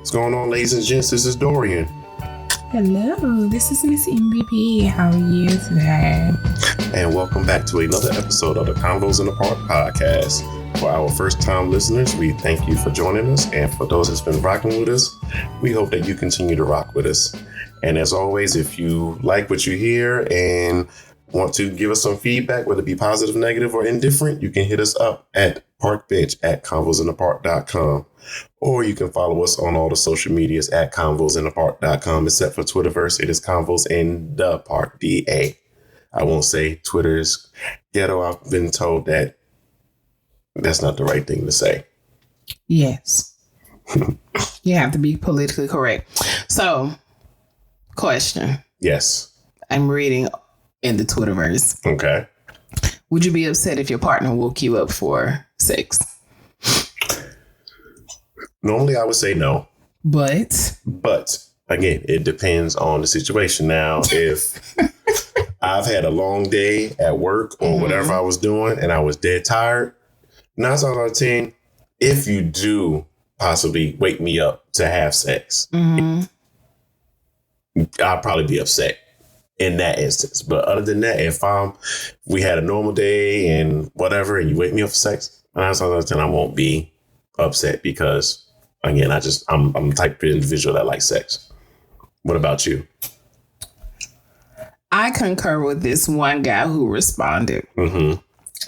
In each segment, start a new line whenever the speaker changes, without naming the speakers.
What's going on, ladies and gents? This is Dorian.
Hello, this is Miss MVP. How are you today?
And welcome back to another episode of the Convos in the Park podcast. For our first-time listeners, we thank you for joining us. And for those that's been rocking with us, we hope that you continue to rock with us. And as always, if you like what you hear and want to give us some feedback, whether it be positive, negative, or indifferent, you can hit us up at parkbench@convosinthepark.com. Or you can follow us on all the social medias at convosinthepark.com, except for Twitterverse. It is Convos in the Park, DA. I won't say Twitter's ghetto. I've been told that that's not the right thing to say.
Yes. You have to be politically correct. So, question.
Yes.
I'm reading in the Twitterverse.
Okay.
Would you be upset if your partner woke you up for sex?
Normally, I would say no.
But
again, it depends on the situation. Now, if I've had a long day at work or whatever I was doing and I was dead tired, 9 times out of 10, if you do possibly wake me up to have sex, I'll probably be upset in that instance. But other than that, if we had a normal day and whatever, and you wake me up for sex, 9 times out of 10, I won't be upset because, again, I'm the type of individual that likes sex. What about you?
I concur with this one guy who responded.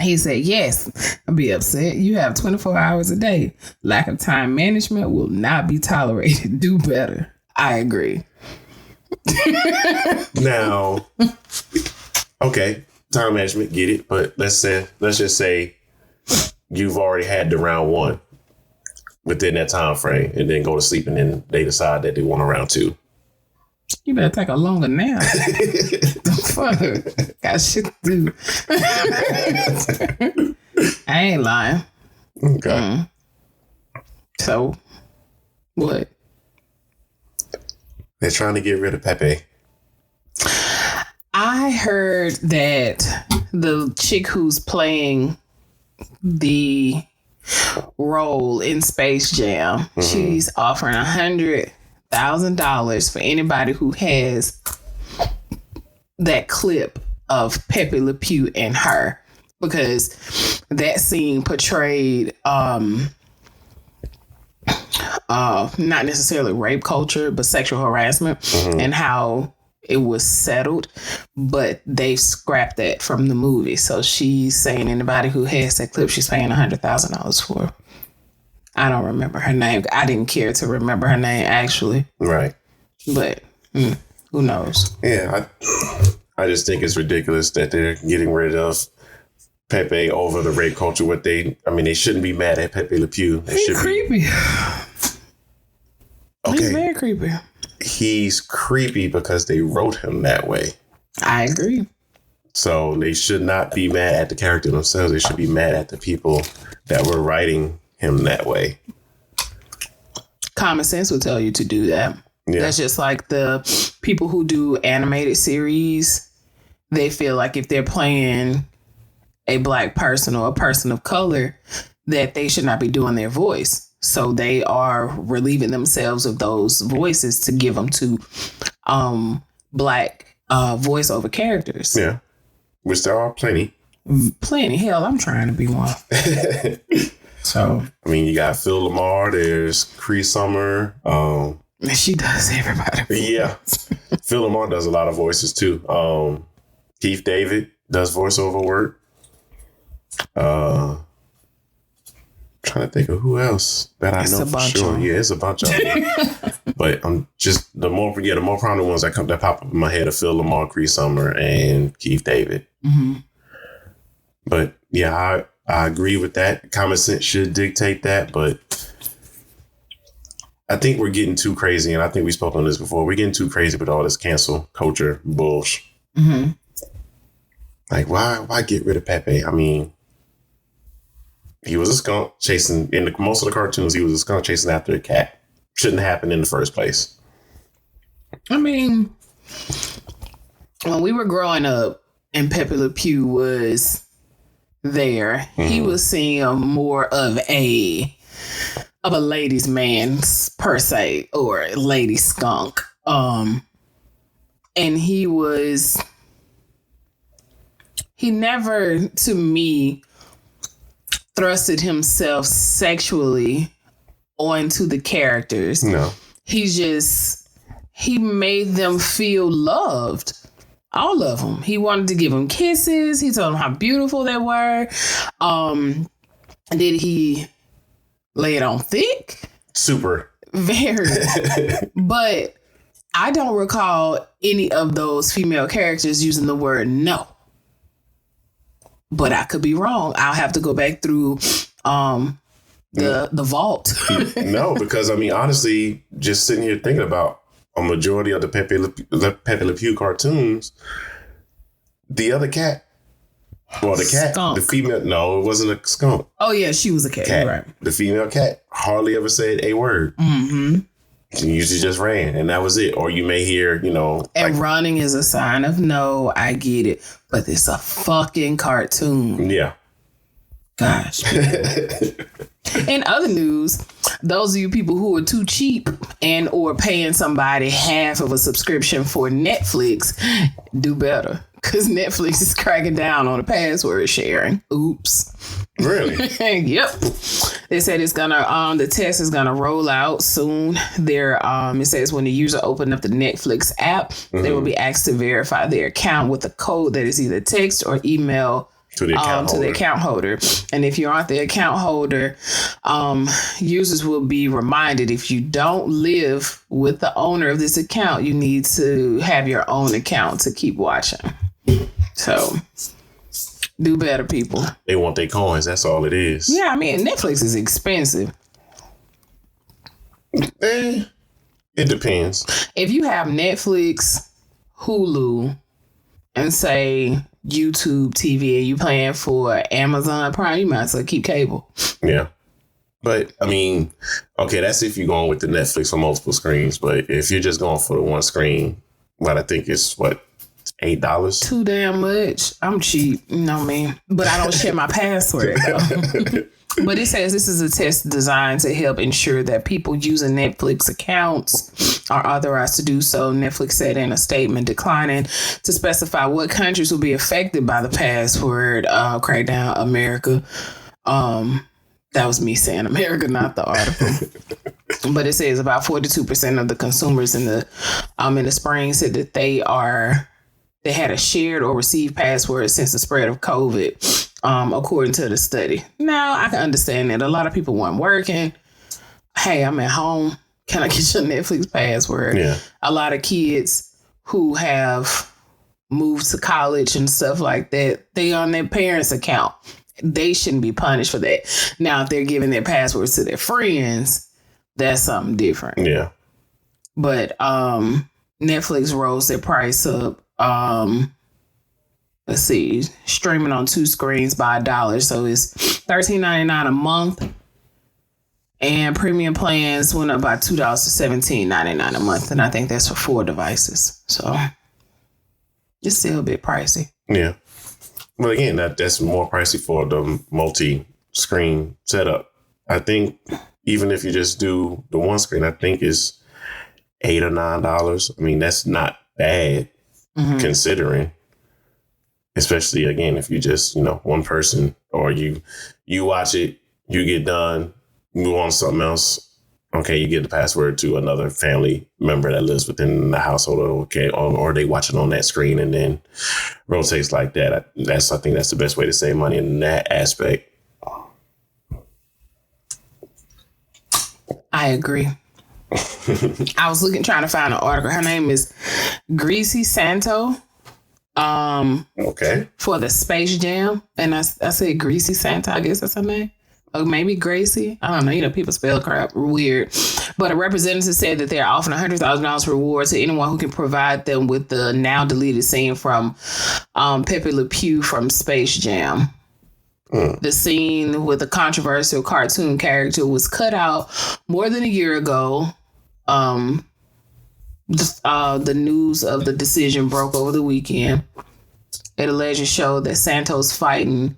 He said, yes, I'd be upset. You have 24 hours a day. Lack of time management will not be tolerated. Do better. I agree.
Now, okay, time management, get it. But let's just say you've already had the round one within that time frame and then go to sleep and then they decide that they want a round two.
You better take a longer nap. Fuck. Got shit to do. I ain't lying.
Okay.
So, what?
They're trying to get rid of Pepe.
I heard that the chick who's playing the role in Space Jam, she's offering $100,000 for anybody who has that clip of Pepe Le Pew and her, because that scene portrayed not necessarily rape culture, but sexual harassment and how it was settled, but they scrapped that from the movie. So she's saying anybody who has that clip, she's paying $100,000 for. I don't remember her name. I didn't care to remember her name, actually.
Right.
But who knows?
Yeah, I just think it's ridiculous that they're getting rid of Pepe over the rape culture. They shouldn't be mad at Pepe Le Pew.
He's creepy.
Okay.
He's very creepy.
He's creepy because they wrote him that way.
I agree.
So they should not be mad at the character themselves. They should be mad at the people that were writing him that way.
Common sense will tell you to do that. Yeah. That's just like the people who do animated series. They feel like if they're playing a black person or a person of color, that they should not be doing their voice. So they are relieving themselves of those voices to give them to black voiceover characters.
Yeah, which there are plenty.
Plenty. Hell, I'm trying to be one. So,
I mean, you got Phil Lamar. There's Cree Summer.
She does everybody.
Yeah, Phil Lamar does a lot of voices too. Keith David does voiceover work. Trying to think of who else that I know for sure. Yeah, it's a bunch of them. But I'm just the more prominent ones that pop up in my head are Phil Lamar, Cree Summer, and Keith David. But yeah, I agree with that. Common sense should dictate that, but I think we're getting too crazy, and I think we spoke on this before. We're getting too crazy with all this cancel culture bullshit. Like, why get rid of Pepe? I mean, he was a skunk chasing, most of the cartoons, he was a skunk chasing after a cat. Shouldn't happen in the first place.
I mean, when we were growing up and Pepe Le Pew was there, he was seeing more of a of a ladies' man per se, or a lady skunk. And he never, to me, thrusted himself sexually onto the characters.
No.
He made them feel loved. All of them. He wanted to give them kisses. He told them how beautiful they were. Did he lay it on thick?
Super.
Very. But I don't recall any of those female characters using the word no. But I could be wrong. I'll have to go back through the vault.
No, because I mean, honestly, just sitting here thinking about a majority of the Pepe Le Pew cartoons, the other cat, well, the cat,
skunk.
the female, no, it wasn't a skunk.
Oh yeah, she was a cat. You're right.
The female cat hardly ever said a word.
Mm-hmm.
She usually just ran, and that was it. Or you may hear,
and running is a sign of no. I get it, but it's a fucking cartoon.
Yeah.
Gosh. In other news, those of you people who are too cheap and or paying somebody half of a subscription for Netflix, do better. Because Netflix is cracking down on the password sharing. Oops.
Really?
Yep. They said it's gonna the test is gonna roll out soon. It says when the user opened up the Netflix app, they will be asked to verify their account with a code that is either text or email to the account holder. And if you aren't the account holder, users will be reminded if you don't live with the owner of this account, you need to have your own account to keep watching. So do better, people.
They want their coins. That's all it is.
Yeah, I mean, Netflix is expensive.
It depends.
If you have Netflix, Hulu, and say YouTube TV, and you paying for Amazon Prime, you might as well keep cable.
Yeah. But, I mean, okay, that's if you're going with the Netflix for multiple screens. But if you're just going for the one screen, what I think is, $8?
Too damn much. I'm cheap, you know what I mean? But I don't share my password, though. But it says this is a test designed to help ensure that people using Netflix accounts are authorized to do so. Netflix said in a statement declining to specify what countries will be affected by the password crackdown. America. That was me saying America, not the article. But it says about 42% of the consumers in the spring said that they had a shared or received password since the spread of COVID. According to the study. Now, I can understand that a lot of people weren't working. Hey, I'm at home. Can I get your Netflix password?
Yeah.
A lot of kids who have moved to college and stuff like that, they on their parents' account. They shouldn't be punished for that. Now, if they're giving their passwords to their friends, that's something different.
Yeah.
But Netflix rose their price up. Let's see, streaming on 2 screens by $1. So it's $13.99 a month. And premium plans went up by $2 to $17.99 a month. And I think that's for 4 devices. So it's still a bit pricey.
Yeah. Well, again, that's more pricey for the multi-screen setup. I think even if you just do the one screen, I think it's $8 or $9. I mean, that's not bad considering. Especially, again, if you just, one person or you watch it, you get done, move on to something else. Okay, you get the password to another family member that lives within the household. Okay, or they watch it on that screen and then rotates like that. I think that's the best way to save money in that aspect.
I agree. I was trying to find an article. Her name is Greasy Santo.
Okay.
For the Space Jam. And I said Greasy Santa, I guess that's her name. Or maybe Gracie. I don't know. People spell crap weird. But a representative said that they're offering $100,000 reward to anyone who can provide them with the now deleted scene from Pepe Le Pew from Space Jam. The scene with the controversial cartoon character was cut out more than a year ago. The news of the decision broke over the weekend. It allegedly showed that Santos fighting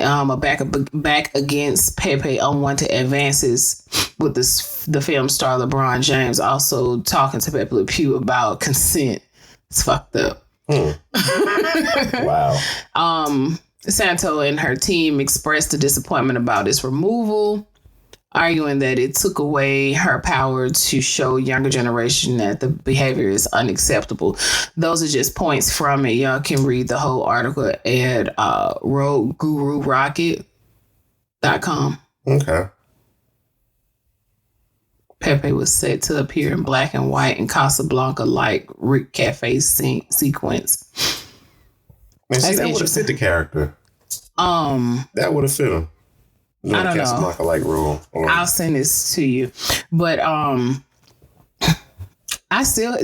back against Pepe unwanted advances with the film star LeBron James also talking to Pepe Le Pew about consent. It's fucked up.
Wow.
Santo and her team expressed a disappointment about its removal, arguing that it took away her power to show younger generation that the behavior is unacceptable. Those are just points from it. Y'all can read the whole article at roadgururocket.com.
Okay.
Pepe was set to appear in black and white in Casablanca-like Rick Cafe sequence.
And see, that would have fit the character. That would have fit him.
I don't know.
Like role.
I'll send this to you, but I still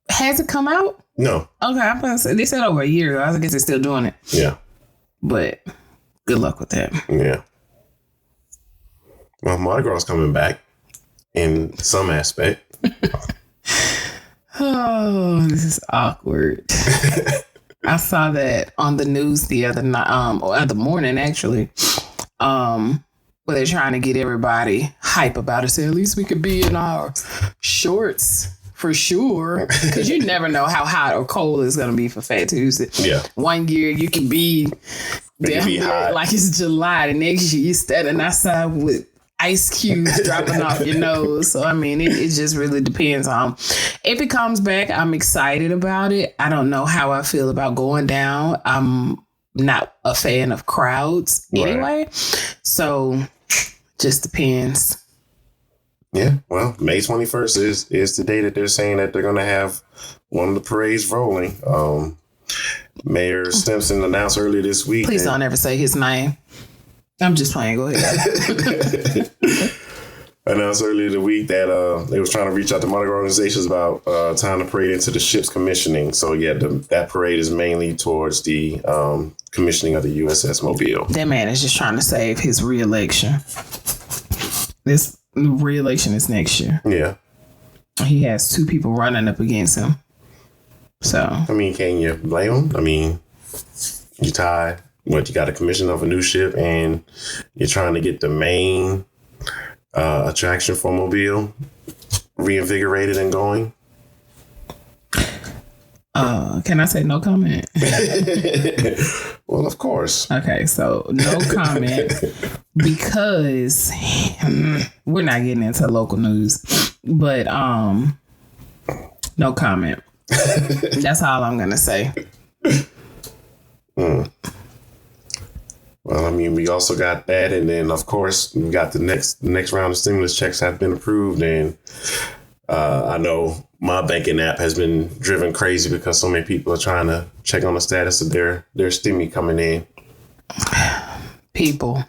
has it come out?
No.
Okay, I'm gonna say they said over a year ago. I guess they're still doing it.
Yeah.
But good luck with that.
Yeah. Well, Mardi Gras coming back in some aspect.
Oh, this is awkward. I saw that on the news the other night, or other morning actually. Where they're trying to get everybody hype about it. Say, at least we could be in our shorts for sure. Because you never know how hot or cold it's going to be for Fat Tuesday.
Yeah.
One year you can be down there like it's July. The next year you're standing outside with ice cubes dropping off your nose. So, I mean, it just really depends on if it comes back. I'm excited about it. I don't know how I feel about going down. I'm not a fan of crowds anyway. So, just depends.
Yeah. Well, May 21st is the day that they're saying that they're going to have one of the parades rolling. Mayor Stimson announced earlier this week.
Please don't ever say his name. I'm just playing. Go ahead.
Announced earlier the week that they was trying to reach out to Mardi Gras organizations about tying the parade into the ship's commissioning. So, yeah, that parade is mainly towards the commissioning of the USS Mobile.
That man is just trying to save his re-election. This re-election is next year.
Yeah.
He has 2 people running up against him. So.
I mean, can you blame him? I mean, you got a commission of a new ship and you're trying to get the main attraction for Mobile reinvigorated and going.
Can I say no comment?
Well, of course.
Okay, so no comment because we're not getting into local news, but no comment. That's all I'm gonna say.
Well, I mean, we also got that, and then of course we got the next round of stimulus checks have been approved, and I know my banking app has been driven crazy because so many people are trying to check on the status of their Stimmy coming in.
People,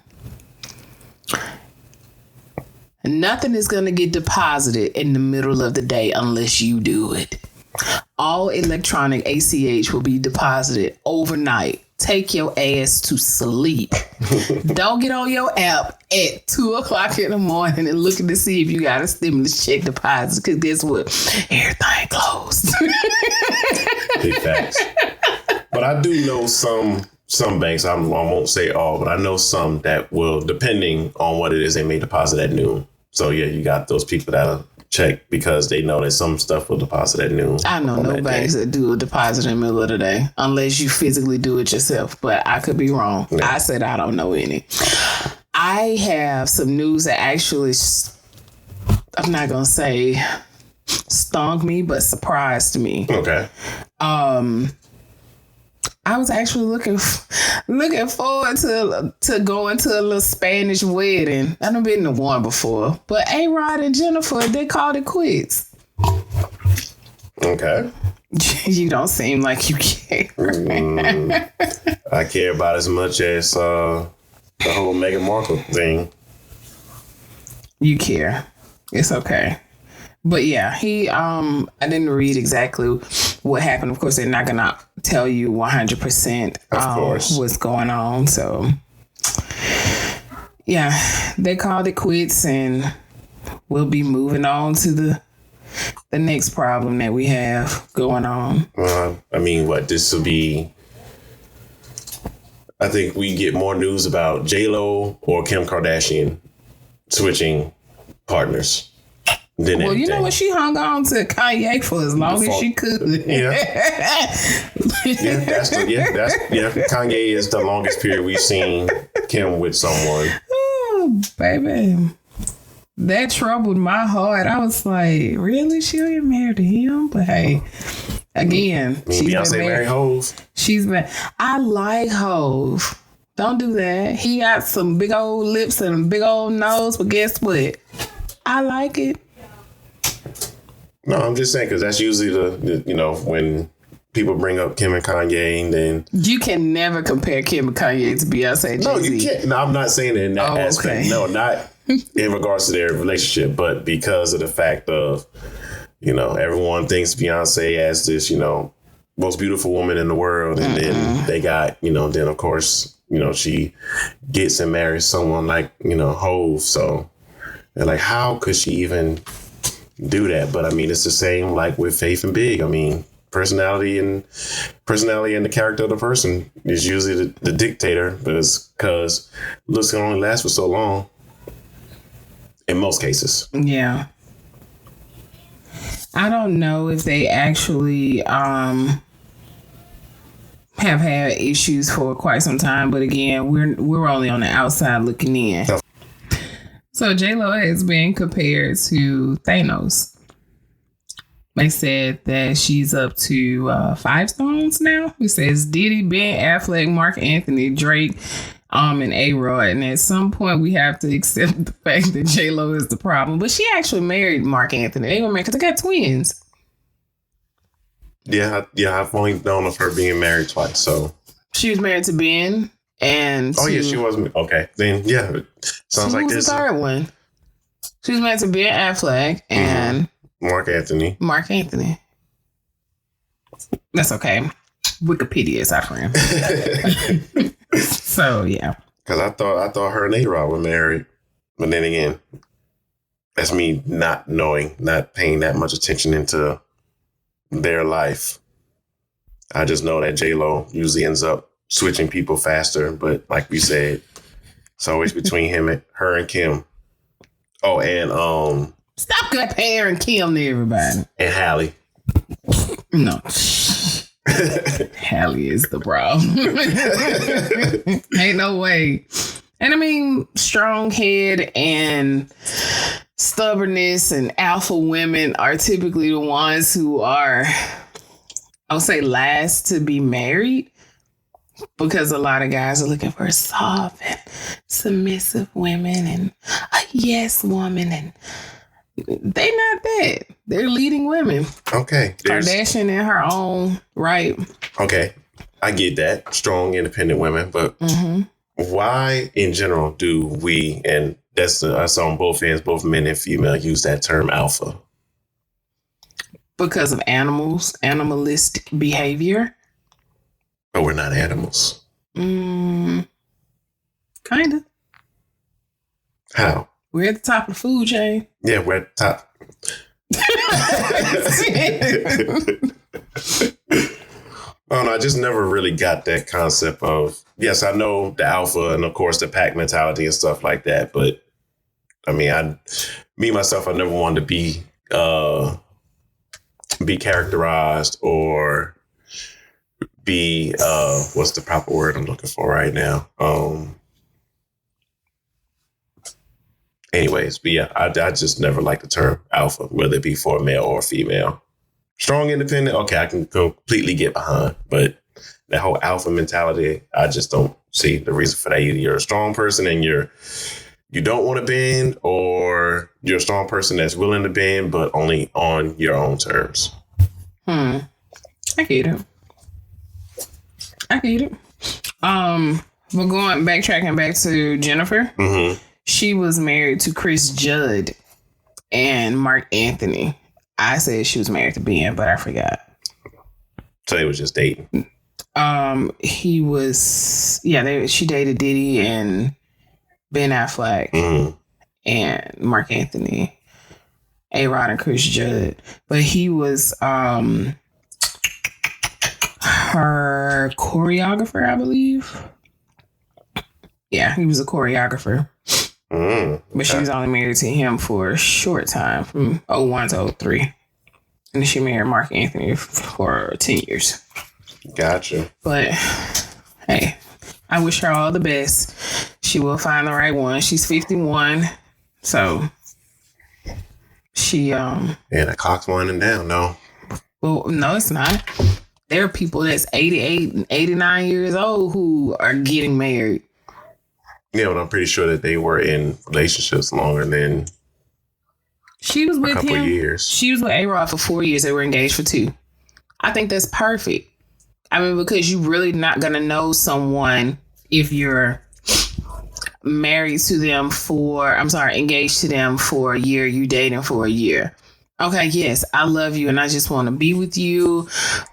nothing is gonna get deposited in the middle of the day unless you do it. All electronic ACH will be deposited overnight. Take your ass to sleep. Don't get on your app at 2:00 in the morning and looking to see if you got a stimulus check deposit. Because guess what? Everything closed.
Big facts. But I do know some banks, I won't say all, but I know some that will, depending on what it is, they may deposit at noon. So yeah, you got those people that'll check because they know that some stuff will deposit at noon.
I know no banks that do a deposit in the middle of the day unless you physically do it yourself, but I could be wrong. Yeah. I said I don't know any. I have some news that actually, I'm not going to say stung me, but surprised me.
Okay.
I was actually looking forward to going to a little Spanish wedding. I done been to one before, but A-Rod and Jennifer, they called it quits.
Okay.
You don't seem like you care.
I care about as much as the whole Meghan Markle thing.
You care. It's okay. But yeah, I didn't read exactly what happened. Of course, they're not going to tell you 100% what's going on. So, yeah, they called it quits and we'll be moving on to the next problem that we have going on.
I mean, this will be I think we get more news about J-Lo or Kim Kardashian switching partners than
well,
anything.
you know what? She hung on to Kanye for as long as she could.
Kanye is the longest period we've seen Kim with someone.
Oh, baby. That troubled my heart. I was like, really? She ain't married to him? But hey, again, she's
Beyonce married Hove.
I like Hove. Don't do that. He got some big old lips and a big old nose, but guess what? I like it.
No, I'm just saying, because that's usually the when people bring up Kim and Kanye, and then
you can never compare Kim and Kanye to Beyonce.
No, you can't. No, I'm not saying it in that aspect. Okay. No, not in regards to their relationship, but because of the fact of, everyone thinks Beyonce as this, most beautiful woman in the world. And then they got, then of course, she gets and marries someone like, Hove. So they're like, how could she even do that? But I mean, it's the same like with Faith and Big. I mean, personality and the character of the person is usually the dictator, because looks can only last for so long in most cases.
Yeah. I don't know if they actually have had issues for quite some time, but again, we're only on the outside looking in. So J-Lo has been compared to Thanos. They said that she's up to 5 stones now. It says Diddy, Ben Affleck, Mark Anthony, Drake, and A-Rod. And at some point, we have to accept the fact that J-Lo is the problem. But she actually married Mark Anthony. They were married because they got twins.
Yeah, I've only known of her being married twice. So
she was married to Ben, and
she wasn't. Okay, then sounds like this.
The third one. She was married to Ben Affleck and
Mark Anthony.
That's okay. Wikipedia is our friend. So yeah.
Because I thought her and A-Rod were married, but then again, that's me not knowing, not paying that much attention into their life. I just know that J-Lo usually ends up switching people faster, but like we said, it's always between her and Kim. Oh, and
stop comparing Kim to everybody.
And Halle.
No. Halle is the problem. Ain't no way. And I mean, strong head and stubbornness and alpha women are typically the ones who are, I'll say, last to be married, because a lot of guys are looking for soft and submissive women and a yes woman, and they not that. They're leading women.
Okay.
Kardashian in her own right.
Okay. I get that. Strong, independent women. But why in general do we, and that's us on both ends, both men and female, use that term alpha?
Because of animalistic behavior.
But we're not animals.
Kind of.
How?
We're at the top of the food chain.
Yeah, we're at the top. I just never really got that concept of, yes, I know the alpha and of course the pack mentality and stuff like that. But I mean, myself, I never wanted to be characterized or be, what's the proper word I'm looking for right now? Anyways, but yeah, I just never liked the term alpha, whether it be for a male or a female. Strong, independent, okay, I can completely get behind. But that whole alpha mentality, I just don't see the reason for that either. You're a strong person and you don't want to bend, or you're a strong person that's willing to bend, but only on your own terms.
I get it. We're backtracking back to Jennifer.
Mm-hmm.
She was married to Chris Judd and Mark Anthony. I said she was married to Ben, but I forgot.
So they was just dating.
He was, she dated Diddy and Ben Affleck and Mark Anthony, A-Rod and Chris Judd. But he was her choreographer, I believe. Yeah, he was a choreographer. But she was only married to him for a short time, from 01 to 03. And then she married Mark Anthony for 10 years.
Gotcha.
But, hey, I wish her all the best. She will find the right one. She's 51. So, she...
Yeah, the clock's winding down, no.
Well, no, it's not. There are people that's 88 and 89 years old who are getting married.
Yeah, but I'm pretty sure that they were in relationships longer than
she was with
a couple
him.
Years.
She was with A-Rod for 4 years. They were engaged for 2. I think that's perfect. I mean, because you're really not going to know someone if you're engaged to them for a year, you dating for a year. Okay, yes, I love you and I just want to be with you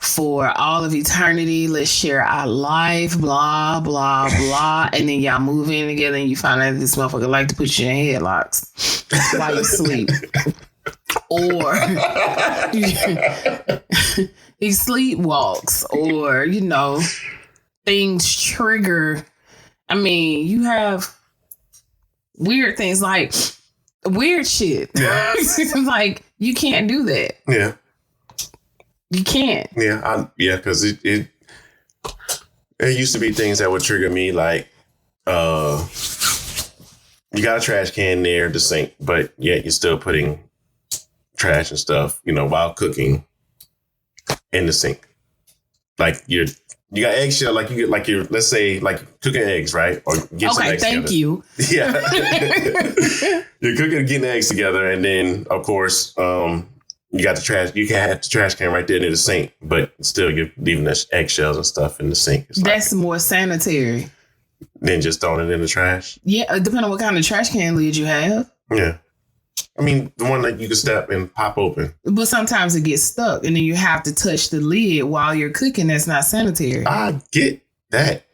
for all of eternity. Let's share our life, blah, blah, blah. And then y'all move in together and you find out this motherfucker like to put you in headlocks while you sleep. Or he sleepwalks, or, things trigger. I mean, you have weird things like weird shit. Yeah. Like, you can't do that.
Yeah.
You can't.
Yeah. Because it used to be things that would trigger me, like, you got a trash can near the sink, but yet you're still putting trash and stuff, while cooking in the sink. Like, you got eggshell, like you get, like you're, let's say, like cooking eggs, right? Or get some eggs
thank
together.
you.
Yeah. You're cooking, getting eggs together, and then of course, you got the trash. You can have the trash can right there near the sink, but still you're leaving the eggshells and stuff in the sink.
That's more sanitary
than just throwing it in the trash.
Yeah, depending on what kind of trash can lid you have.
Yeah. I mean, the one that you can step and pop open.
But sometimes it gets stuck and then you have to touch the lid while you're cooking. That's not sanitary.
I get that.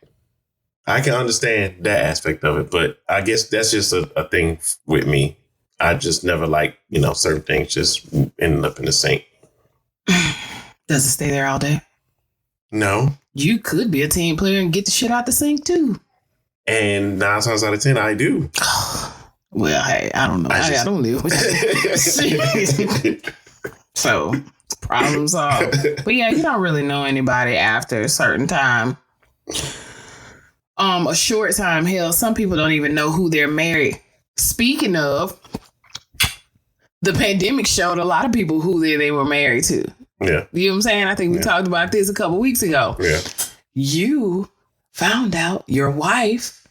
I can understand that aspect of it, but I guess that's just a thing with me. I just never like, certain things just ending up in the sink.
Does it stay there all day?
No. You
could be a team player and get the shit out the sink too.
And 9 times out of 10, I do.
Well, hey, I don't know. I don't live with it. So, problem solved. But yeah, you don't really know anybody after a certain time. A short time. Hell, some people don't even know who they're married. Speaking of, the pandemic showed a lot of people who they were married to.
Yeah.
You know what I'm saying? I think we talked about this a couple weeks ago.
Yeah.
You found out your wife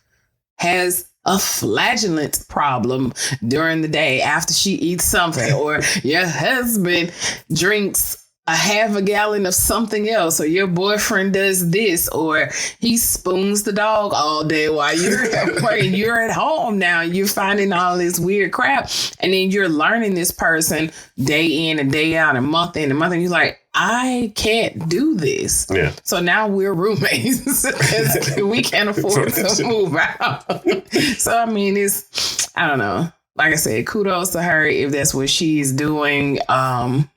has a flagellant problem during the day after she eats something, or your husband drinks a half a gallon of something else, or your boyfriend does this, or he spoons the dog all day while you're at work and you're at home now. You're finding all this weird crap, and then you're learning this person day in and day out and month in and month, and you're like, I can't do this.
Yeah.
So now we're roommates because we can't afford to move out. So, I mean, I don't know. Like I said, kudos to her if that's what she's doing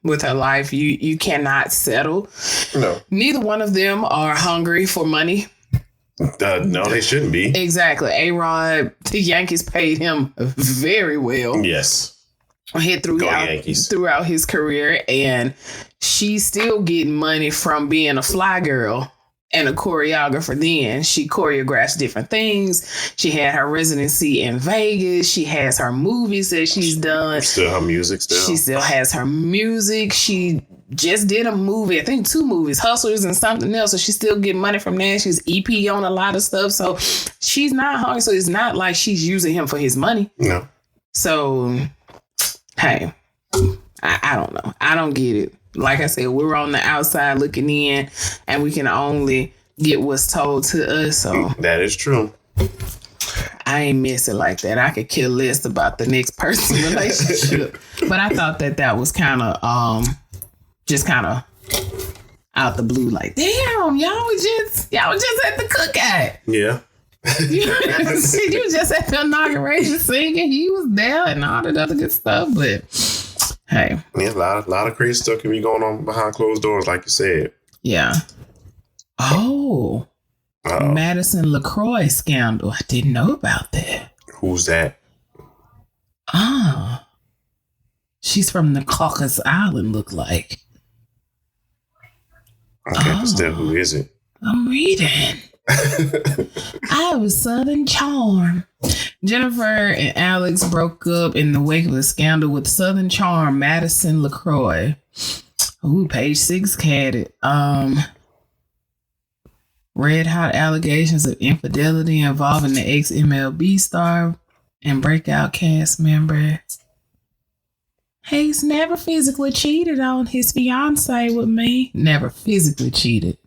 with her life. You cannot settle.
No.
Neither one of them are hungry for money.
No, they shouldn't be.
Exactly. A-Rod, the Yankees paid him very well.
Yes.
Throughout his career, and she's still getting money from being a fly girl and a choreographer. Then she choreographs different things. She had her residency in Vegas. She has her movies that she's done.
Still her music.
She still has her music. She just did a movie, I think 2 movies, Hustlers and something else. So she's still getting money from that. She's EP on a lot of stuff. So she's not hungry. So it's not like she's using him for his money.
No.
So, hey, I don't know. I don't get it. Like I said, we're on the outside looking in, and we can only get what's told to us. So
that is true.
I ain't miss it like that. I could care less about the next person's relationship. But I thought that was kind of just kind of out the blue. Like, damn, y'all was just at the cookout.
Yeah.
You was just at the inauguration singing. He was there and all that other good stuff. But hey,
yeah, a lot of crazy stuff can be going on behind closed doors, like you said.
Yeah. Oh, Madison LaCroix scandal. I didn't know about that.
Who's that?
Ah. She's from the Caucasus Island, look like.
Okay, but still, who is it?
I'm reading. I have a southern charm. Jennifer and Alex broke up in the wake of a scandal with southern charm Madison LaCroix. Ooh, page 6 had it. Red hot allegations of infidelity involving the ex-MLB star and breakout cast member. He's never physically cheated on his fiance with me. Never physically cheated.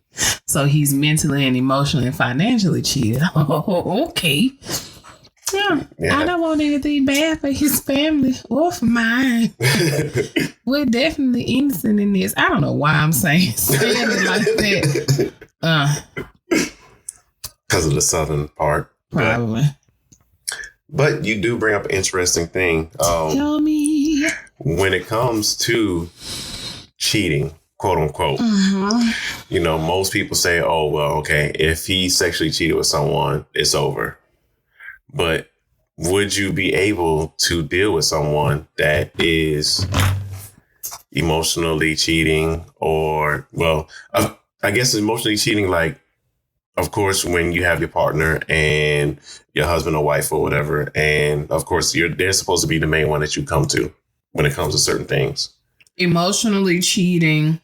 So he's mentally and emotionally and financially cheated. Oh, okay. Yeah. I don't want anything bad for his family or for mine. We're definitely innocent in this. I don't know why I'm saying it like that.
Because of the southern part.
Probably.
But you do bring up an interesting thing.
Tell me.
When it comes to cheating, quote unquote, you know, most people say, oh, well, okay, if he sexually cheated with someone, it's over. But would you be able to deal with someone that is emotionally cheating or, well, I guess emotionally cheating, like, of course, when you have your partner and your husband or wife or whatever, and of course, they're supposed to be the main one that you come to when it comes to certain things. Emotionally
cheating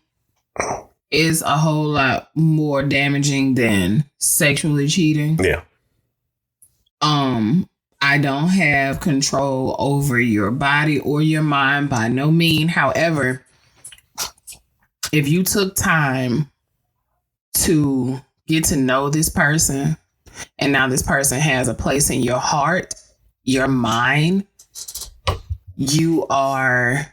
is a whole lot more damaging than sexually cheating.
Yeah.
I don't have control over your body or your mind by no means. However, if you took time to get to know this person, and now this person has a place in your heart, your mind, you are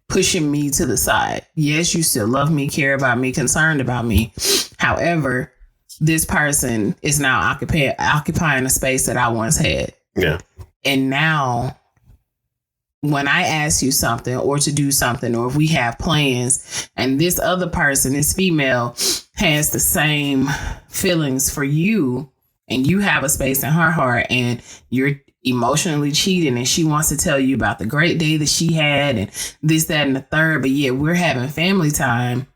pushing me to the side. Yes, you still love me, care about me, concerned about me. However, this person is now occupying a space that I once had.
Yeah.
And now when I ask you something or to do something, or if we have plans and this other person, this female, has the same feelings for you and you have a space in her heart and you're emotionally cheating and she wants to tell you about the great day that she had and this, that, and the third, but yet we're having family time.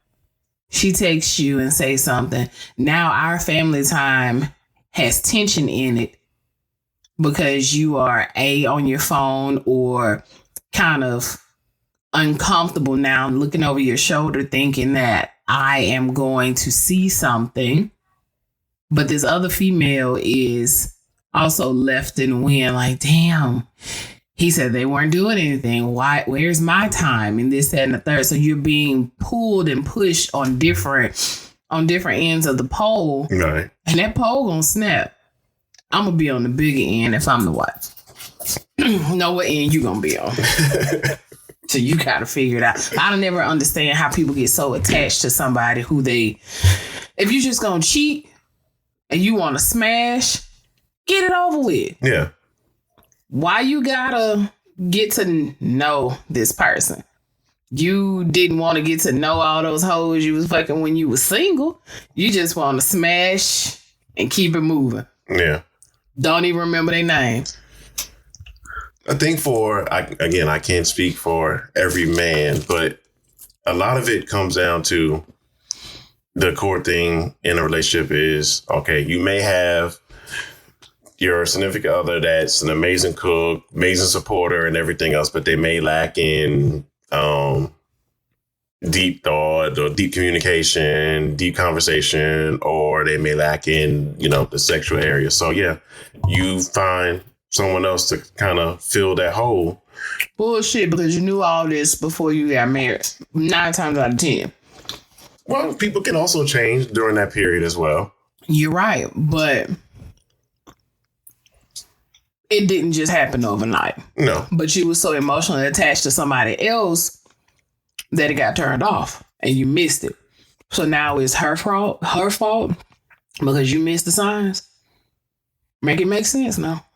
She texts you and says something. Now our family time has tension in it because you are on your phone or kind of uncomfortable now looking over your shoulder thinking that I am going to see something. But this other female is also left in the wind like, damn, he said they weren't doing anything. Why? Where's my time? And this, that, and the third. So you're being pulled and pushed on different ends of the pole.
Right.
And that pole gonna snap. I'm gonna be on the bigger end if I'm the wife. Know what end you gonna be on. So you gotta figure it out. I don't never understand how people get so attached to somebody who if you just gonna cheat and you wanna smash, get it over with.
Yeah.
Why you gotta get to know this person? You didn't want to get to know all those hoes you was fucking when you was single. You just want to smash and keep it moving.
Yeah.
Don't even remember their names.
I think I can't speak for every man, but a lot of it comes down to the core thing in a relationship is, okay, you may have your significant other that's an amazing cook, amazing supporter and everything else, but they may lack in deep thought or deep communication, deep conversation, or they may lack in, the sexual area. So yeah, you find someone else to kind of fill that hole.
Bullshit, because you knew all this before you got married. 9 times out of 10.
Well, people can also change during that period as well.
You're right, but it didn't just happen overnight.
No.
But you were so emotionally attached to somebody else that it got turned off and you missed it. So now it's her fault because you missed the signs. Make it make sense now.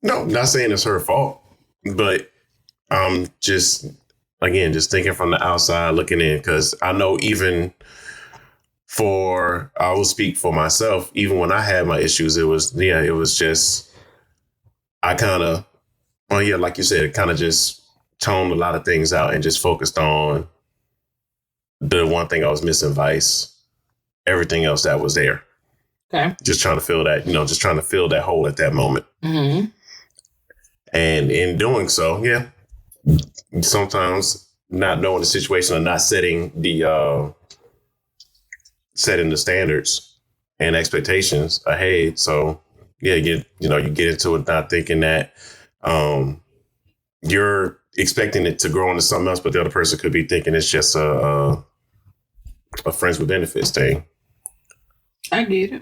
No, not saying it's her fault, but I'm just thinking from the outside looking in, because I know even I will speak for myself. Even when I had my issues, it was just, I kind of, well, yeah, like you said, kind of just toned a lot of things out and just focused on the one thing I was missing, vice. Everything else that was there.
Okay.
Just trying to fill that, just trying to fill that hole at that moment. Mm-hmm. And in doing so, yeah, sometimes not knowing the situation or not setting the standards and expectations ahead. So yeah, you get into it not thinking that you're expecting it to grow into something else, but the other person could be thinking it's just a friends with benefits thing.
I get it.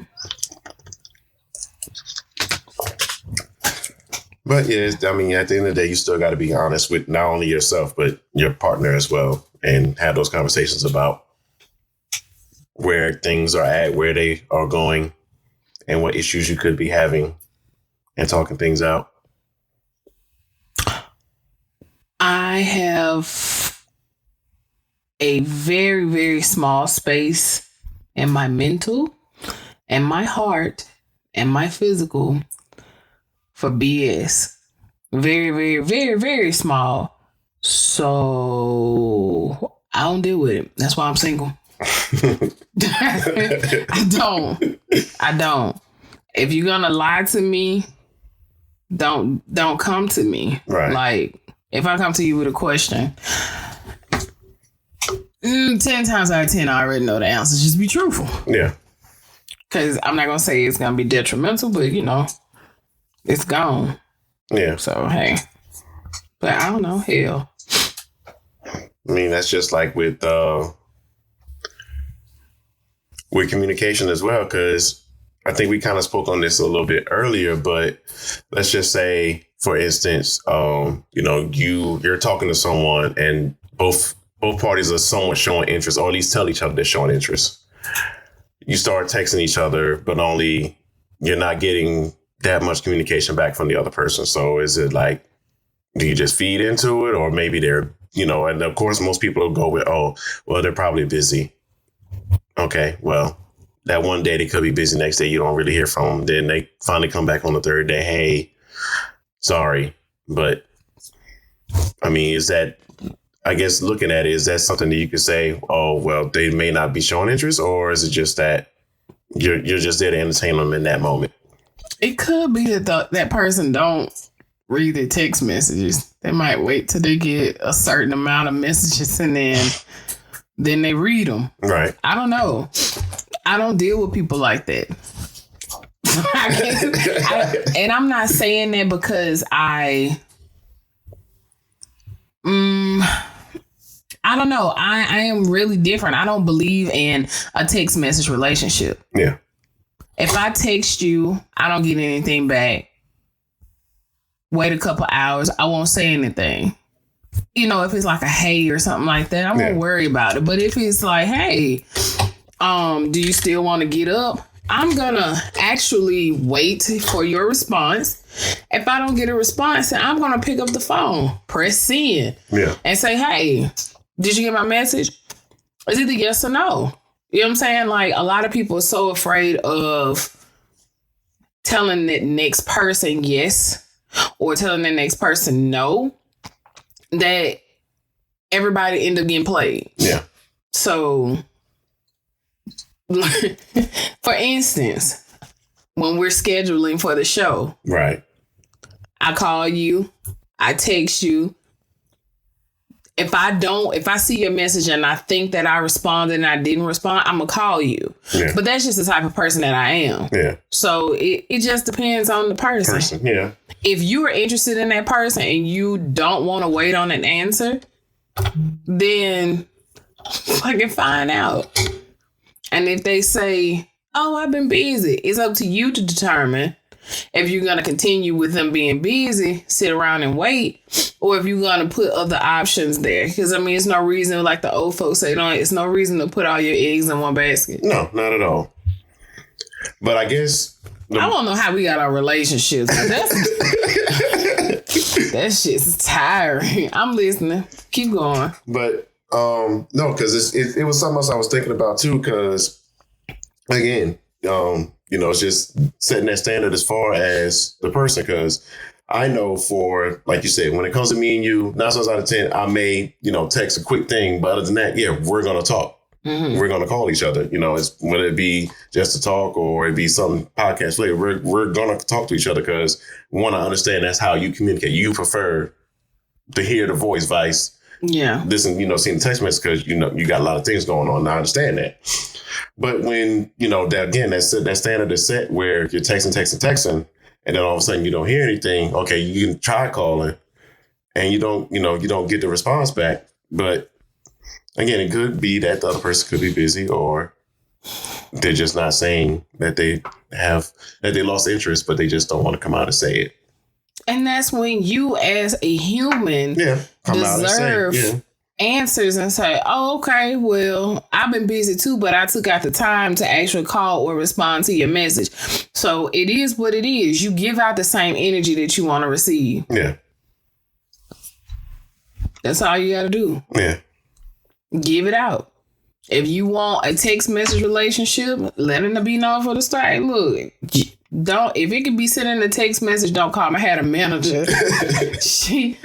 But yeah, I mean, at the end of the day, you still got to be honest with not only yourself, but your partner as well, and have those conversations about where things are at, where they are going, and what issues you could be having, and talking things out.
I have a very, very small space in my mental and my heart and my physical for BS. Very, very, very, very small. So I don't deal with it. That's why I'm single. I don't. If you're gonna lie to me, don't come to me.
Right.
Like, if I come to you with a question, 10 times out of 10, I already know the answer. Just be truthful.
Yeah.
Because I'm not going to say it's going to be detrimental, but, it's gone.
Yeah.
So, hey. But I don't know. Hell.
I mean, that's just like with communication as well, because I think we kind of spoke on this a little bit earlier, but let's just say, for instance, you're talking to someone and both parties are somewhat showing interest, or at least tell each other they're showing interest. You start texting each other, but you're not getting that much communication back from the other person. So is it like, do you just feed into it, or maybe they're, and of course most people will go with, oh, well, they're probably busy. Okay, well, that one day they could be busy. Next day you don't really hear from them. Then they finally come back on the third day. Hey, sorry, but I mean, is that, I guess looking at it, is that something that you could say, oh, well, they may not be showing interest, or is it just that you're just there to entertain them in that moment?
It could be that that person don't read the text messages. They might wait till they get a certain amount of messages and then they read them.
Right.
I don't know. I don't deal with people like that. And I'm not saying that because I don't know. I am really different. I don't believe in a text message relationship.
Yeah.
If I text you, I don't get anything back. Wait a couple hours, I won't say anything. If it's like a hey or something like that, I won't worry about it. But if it's like, hey, do you still want to get up? I'm gonna actually wait for your response. If I don't get a response, then I'm gonna pick up the phone, press send, and say, hey, did you get my message? Is it a yes or no? You know what I'm saying? Like, a lot of people are so afraid of telling the next person yes or telling the next person no that everybody end up getting played.
Yeah.
So, for instance, when we're scheduling for the show,
right?
I call you, I text you. If I see your message and I think that I responded and I didn't respond, I'm gonna call you. Yeah. But that's just the type of person that I am. Yeah. So it just depends on the person.
Yeah.
If you are interested in that person and you don't want to wait on an answer, then fucking find out. And if they say, oh, I've been busy, it's up to you to determine if you're going to continue with them being busy, sit around and wait, or if you're going to put other options there. Because, I mean, it's no reason, like the old folks say, it's no reason to put all your eggs in one basket.
No, not at all. But I guess...
I don't know how we got our relationships. That shit's tiring. I'm listening. Keep going.
But, no, because it was something else I was thinking about, too, because again, it's just setting that standard as far as the person, because I know for, like you said, when it comes to me and you, 9 times out of 10, I may, text a quick thing, but other than that, yeah, we're going to talk. Mm-hmm. We're going to call each other, it's whether it be just to talk or it be some podcast later, we're going to talk to each other because we want to understand that's how you communicate. You prefer to hear the voice vice.
Yeah.
Listen, seeing the text message because, you got a lot of things going on. I understand that. But when, that standard is set where you're texting, and then all of a sudden you don't hear anything. Okay, you can try calling and you don't get the response back. But again, it could be that the other person could be busy or they're just not saying that they lost interest, but they just don't want to come out and say it.
And that's when you as a human deserve answers and say, oh, okay, well, I've been busy too, but I took out the time to actually call or respond to your message. So it is what it is. You give out the same energy that you want to receive.
Yeah.
That's all you got to do.
Yeah.
Give it out. If you want a text message relationship, let it be known for the start. Look, if it could be sent in a text message, don't call me. I had a manager. she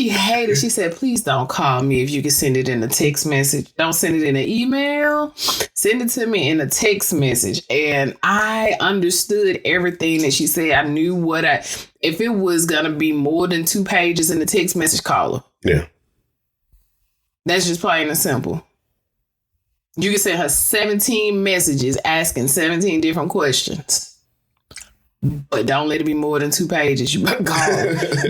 hated. She said, please don't call me if you can send it in a text message. Don't send it in an email. Send it to me in a text message. And I understood everything that she said. I knew if it was going to be more than 2 pages in the text message, call her.
Yeah.
That's just plain and simple. You can send her 17 messages asking 17 different questions. But don't let it be more than 2 pages. You better call.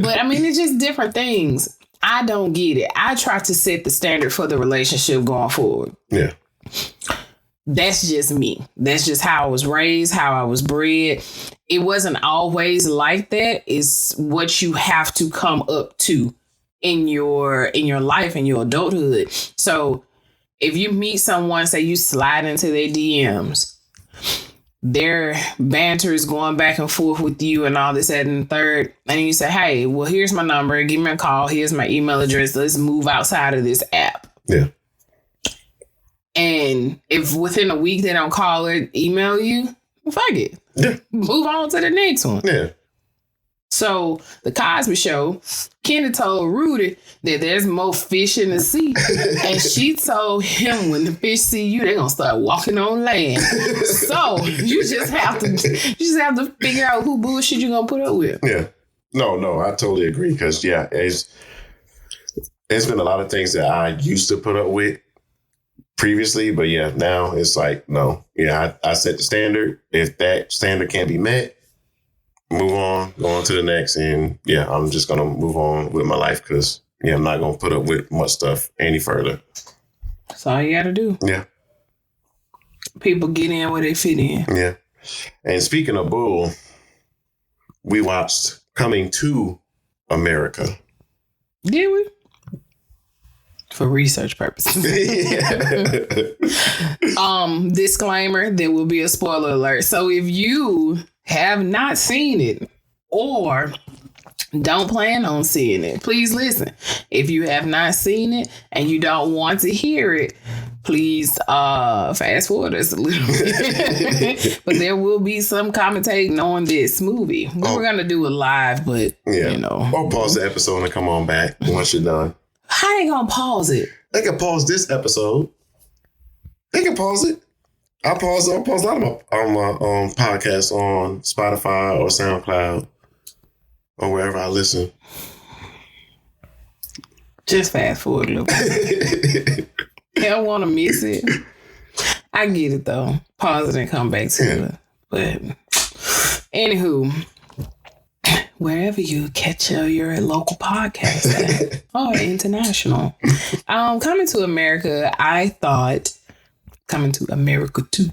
But I mean, it's just different things. I don't get it. I try to set the standard for the relationship going forward.
Yeah.
That's just me. That's just how I was raised, how I was bred. It wasn't always like that. It's what you have to come up to in your life, in your adulthood. So if you meet someone, say you slide into their DMs, their banter is going back and forth with you and all this, that, and the third. And you say, hey, well, here's my number. Give me a call. Here's my email address. Let's move outside of this app.
Yeah.
And if within a week they don't call or email you, fuck it.
Yeah.
Move on to the next one.
Yeah.
So the Cosby Show, Kenny told Rudy that there's more fish in the sea. And she told him when the fish see you, they're going to start walking on land. So you just have to figure out who bullshit you're going to put up with.
Yeah. No, I totally agree. Because, yeah, it's been a lot of things that I used to put up with previously. But, yeah, now it's like, no. Yeah, I set the standard. If that standard can't be met, move on, go on to the next. And yeah, I'm just going to move on with my life because, yeah, I'm not going to put up with much stuff any further.
That's all you got to do.
Yeah.
People get in where they fit in.
Yeah. And speaking of bull, we watched Coming to America.
Did we? For research purposes. Disclaimer, there will be a spoiler alert. So if you have not seen it or don't plan on seeing it, please listen. If you have not seen it and you don't want to hear it, please fast forward us a little bit. But there will be some commentating on this movie. We were going to do it live, but
Or pause the episode and come on back once you're done.
How they going to pause it?
They can pause this episode. They can pause it. I pause a lot of my podcasts on Spotify or SoundCloud or wherever I listen.
Just fast forward a little bit. I don't want to miss it. I get it though. Pause it and come back to it. But anywho, wherever you catch your local podcast at, or international. Coming to America, I thought Coming to America 2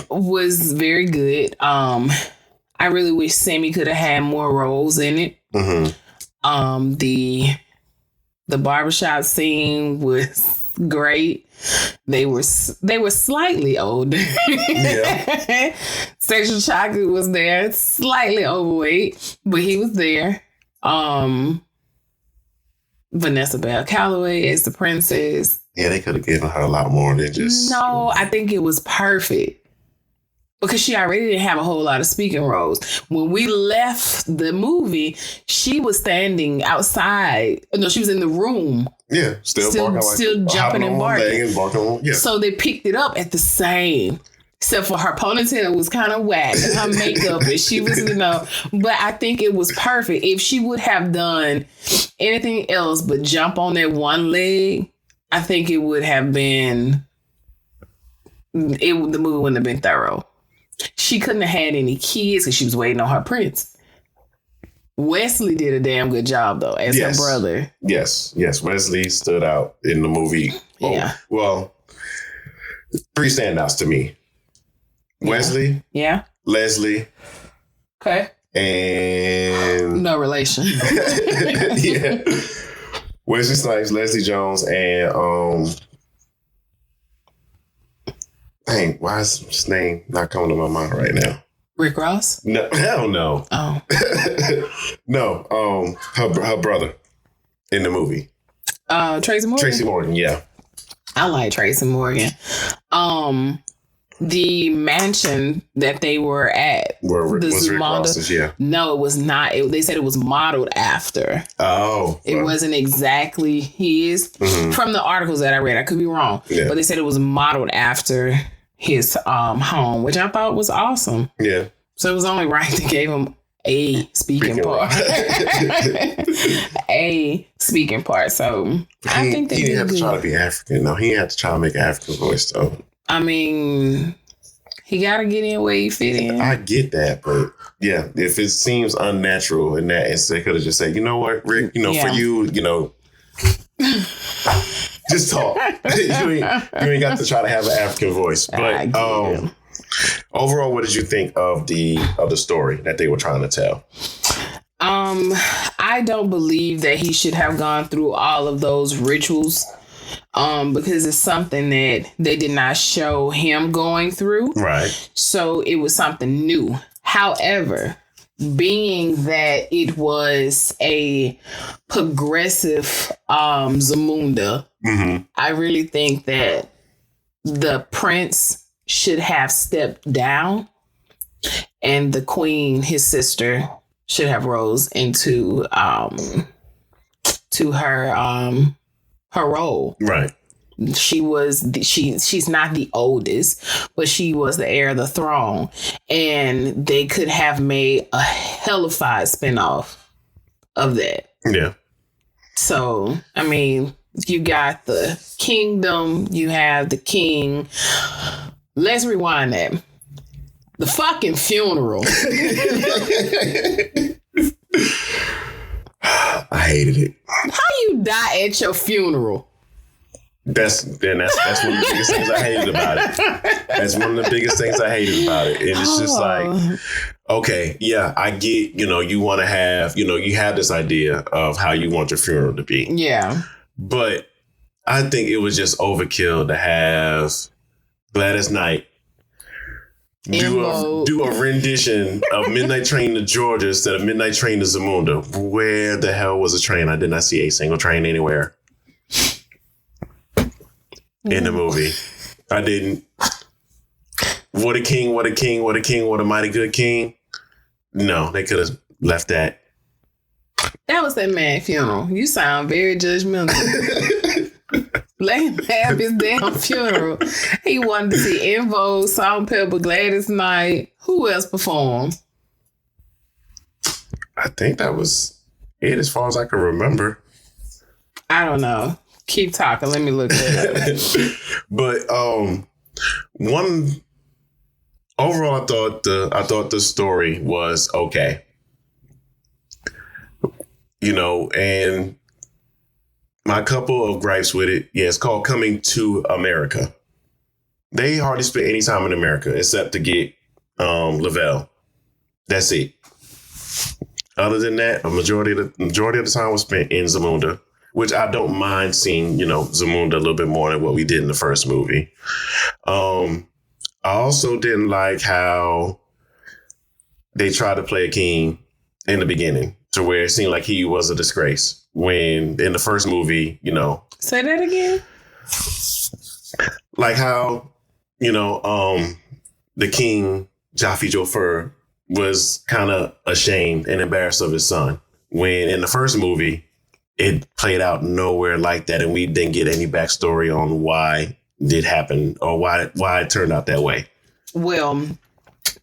was very good. I really wish Sammy could have had more roles in it. Mm-hmm. The barbershop scene was great. They were slightly older. Yeah. Sexual Chocolate was there, slightly overweight, but he was there. Vanessa Bell Calloway as the princess.
Yeah, they could have given her a lot more than just...
No, I think it was perfect. because she already didn't have a whole lot of speaking roles. When we left the movie, she was standing outside. No, she was in the room.
Yeah, still barking,
still jumping and barking.
Yeah.
So they picked it up at the same. Except for her ponytail was kind of whack, and her makeup, and she was, but I think it was perfect. If she would have done anything else but jump on that one leg, I think it would have been, the movie wouldn't have been thorough. She couldn't have had any kids because she was waiting on her prince. Wesley did a damn good job, though, as her brother.
Yes. Wesley stood out in the movie.
Yeah.
Well, 3 standouts to me. Wesley.
Yeah.
Leslie.
Okay.
And
no relation.
Yeah. Wesley Snipes, Leslie Jones, and dang, why is his name not coming to my mind right now?
Rick Ross?
No, hell no.
Oh.
No, her brother in the movie.
Tracy Morgan?
Tracy Morgan, yeah.
I like Tracy Morgan. The mansion that they were at,
was Rick Ross's, yeah.
No, it was not. They said it was modeled after.
Oh.
It wasn't exactly his. Mm-hmm. From the articles that I read, I could be wrong. Yeah. But they said it was modeled after his home, which I thought was awesome.
Yeah.
So it was only right they gave him a speaking part. A speaking part. So I think they
he didn't have
to
try to be African. No, he had to try to make an African voice, though.
I mean, he got to get in where he fit in.
I get that, but yeah, if it seems unnatural in that instance, they could have just said, you know what, Rick, for you, just talk. you ain't got to try to have an African voice. But overall, what did you think of the story that they were trying to tell?
I don't believe that he should have gone through all of those rituals. Because it's something that they did not show him going through. Right. So it was something new. However, being that it was a progressive Zamunda, mm-hmm. I really think that the prince should have stepped down and the queen, his sister, should have rose into to her role. Right. She was she's not the oldest, but she was the heir of the throne, and they could have made a hellified spinoff of that. Yeah. So, I mean, you got the kingdom, you have the king. Let's rewind that. The fucking funeral.
I hated it.
How you die at your funeral?
That's one of the biggest things I hated about it. That's one of the biggest things I hated about it. And it's just like, okay, yeah, I get, you want to have, you have this idea of how you want your funeral to be. Yeah. But I think it was just overkill to have Gladys Knight do a rendition of Midnight Train to Georgia instead of Midnight Train to Zamunda. Where the hell was a train? I did not see a single train anywhere in the movie. I didn't. What a king, what a king, what a king, what a mighty good king. No, they could have left that.
That was that man's funeral. You sound very judgmental. Let him have his damn funeral. He wanted to see En Vogue, Salt-N-Pepa, Gladys Knight. Who else performed?
I think that was it as far as I can remember.
I don't know. Keep talking. Let me look that up.
But overall, I thought the story was okay. And my couple of gripes with it, it's called Coming to America. They hardly spent any time in America except to get Lavelle. That's it. Other than that, a majority of the time was spent in Zamunda, which I don't mind seeing, Zamunda a little bit more than what we did in the first movie. I also didn't like how they tried to play a king in the beginning to where it seemed like he was a disgrace. When in the first movie,
Say that again.
Like how, the king Jaffe Joffer was kind of ashamed and embarrassed of his son. When in the first movie, it played out nowhere like that, and we didn't get any backstory on why it did happen or why it turned out that way.
Well,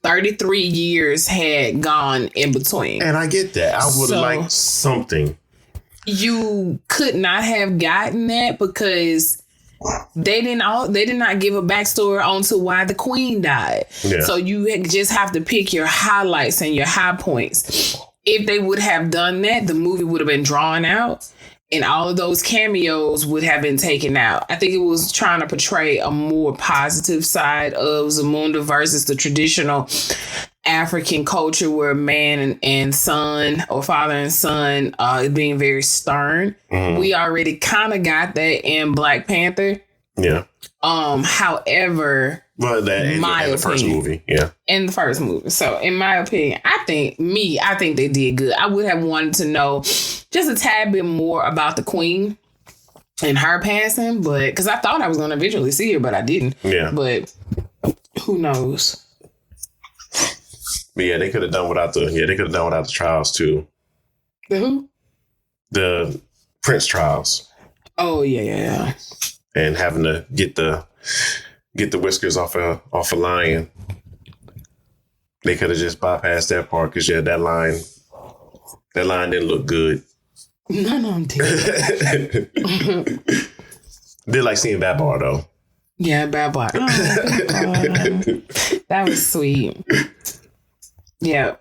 33 years had gone in between.
And I get that. I would have liked something. You
could not have gotten that because they did not give a backstory onto why the queen died. Yeah. So you just have to pick your highlights and your high points. If they would have done that, the movie would have been drawn out and all of those cameos would have been taken out. I think it was trying to portray a more positive side of Zamunda versus the traditional African culture where man and son or father and son is being very stern. Mm-hmm. We already kind of got that in Black Panther.
Yeah.
However,
well, that in the first movie, yeah.
In the first movie. So, in my opinion, I think they did good. I would have wanted to know just a tad bit more about the queen and her passing, but because I thought I was going to eventually see her, but I didn't.
Yeah.
But who knows?
But yeah, they could have done without the trials too.
The who?
The Prince trials.
Oh yeah.
And having to get the whiskers off a lion. They could have just bypassed that part because that line didn't look good.
None of them did.
Did like seeing Babar though.
Yeah, Babar. Oh, that was sweet. Yeah.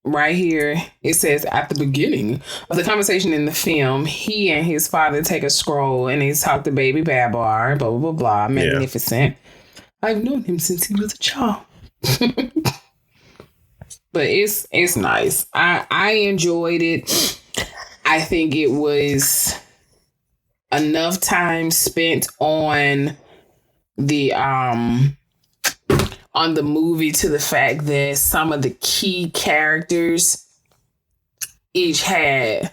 Right here, it says at the beginning of the conversation in the film, he and his father take a stroll and they talk to baby Babar, blah, blah, blah, blah. Magnificent. Yeah. I've known him since he was a child. But it's nice. I enjoyed it. I think it was enough time spent on the movie to the fact that some of the key characters each had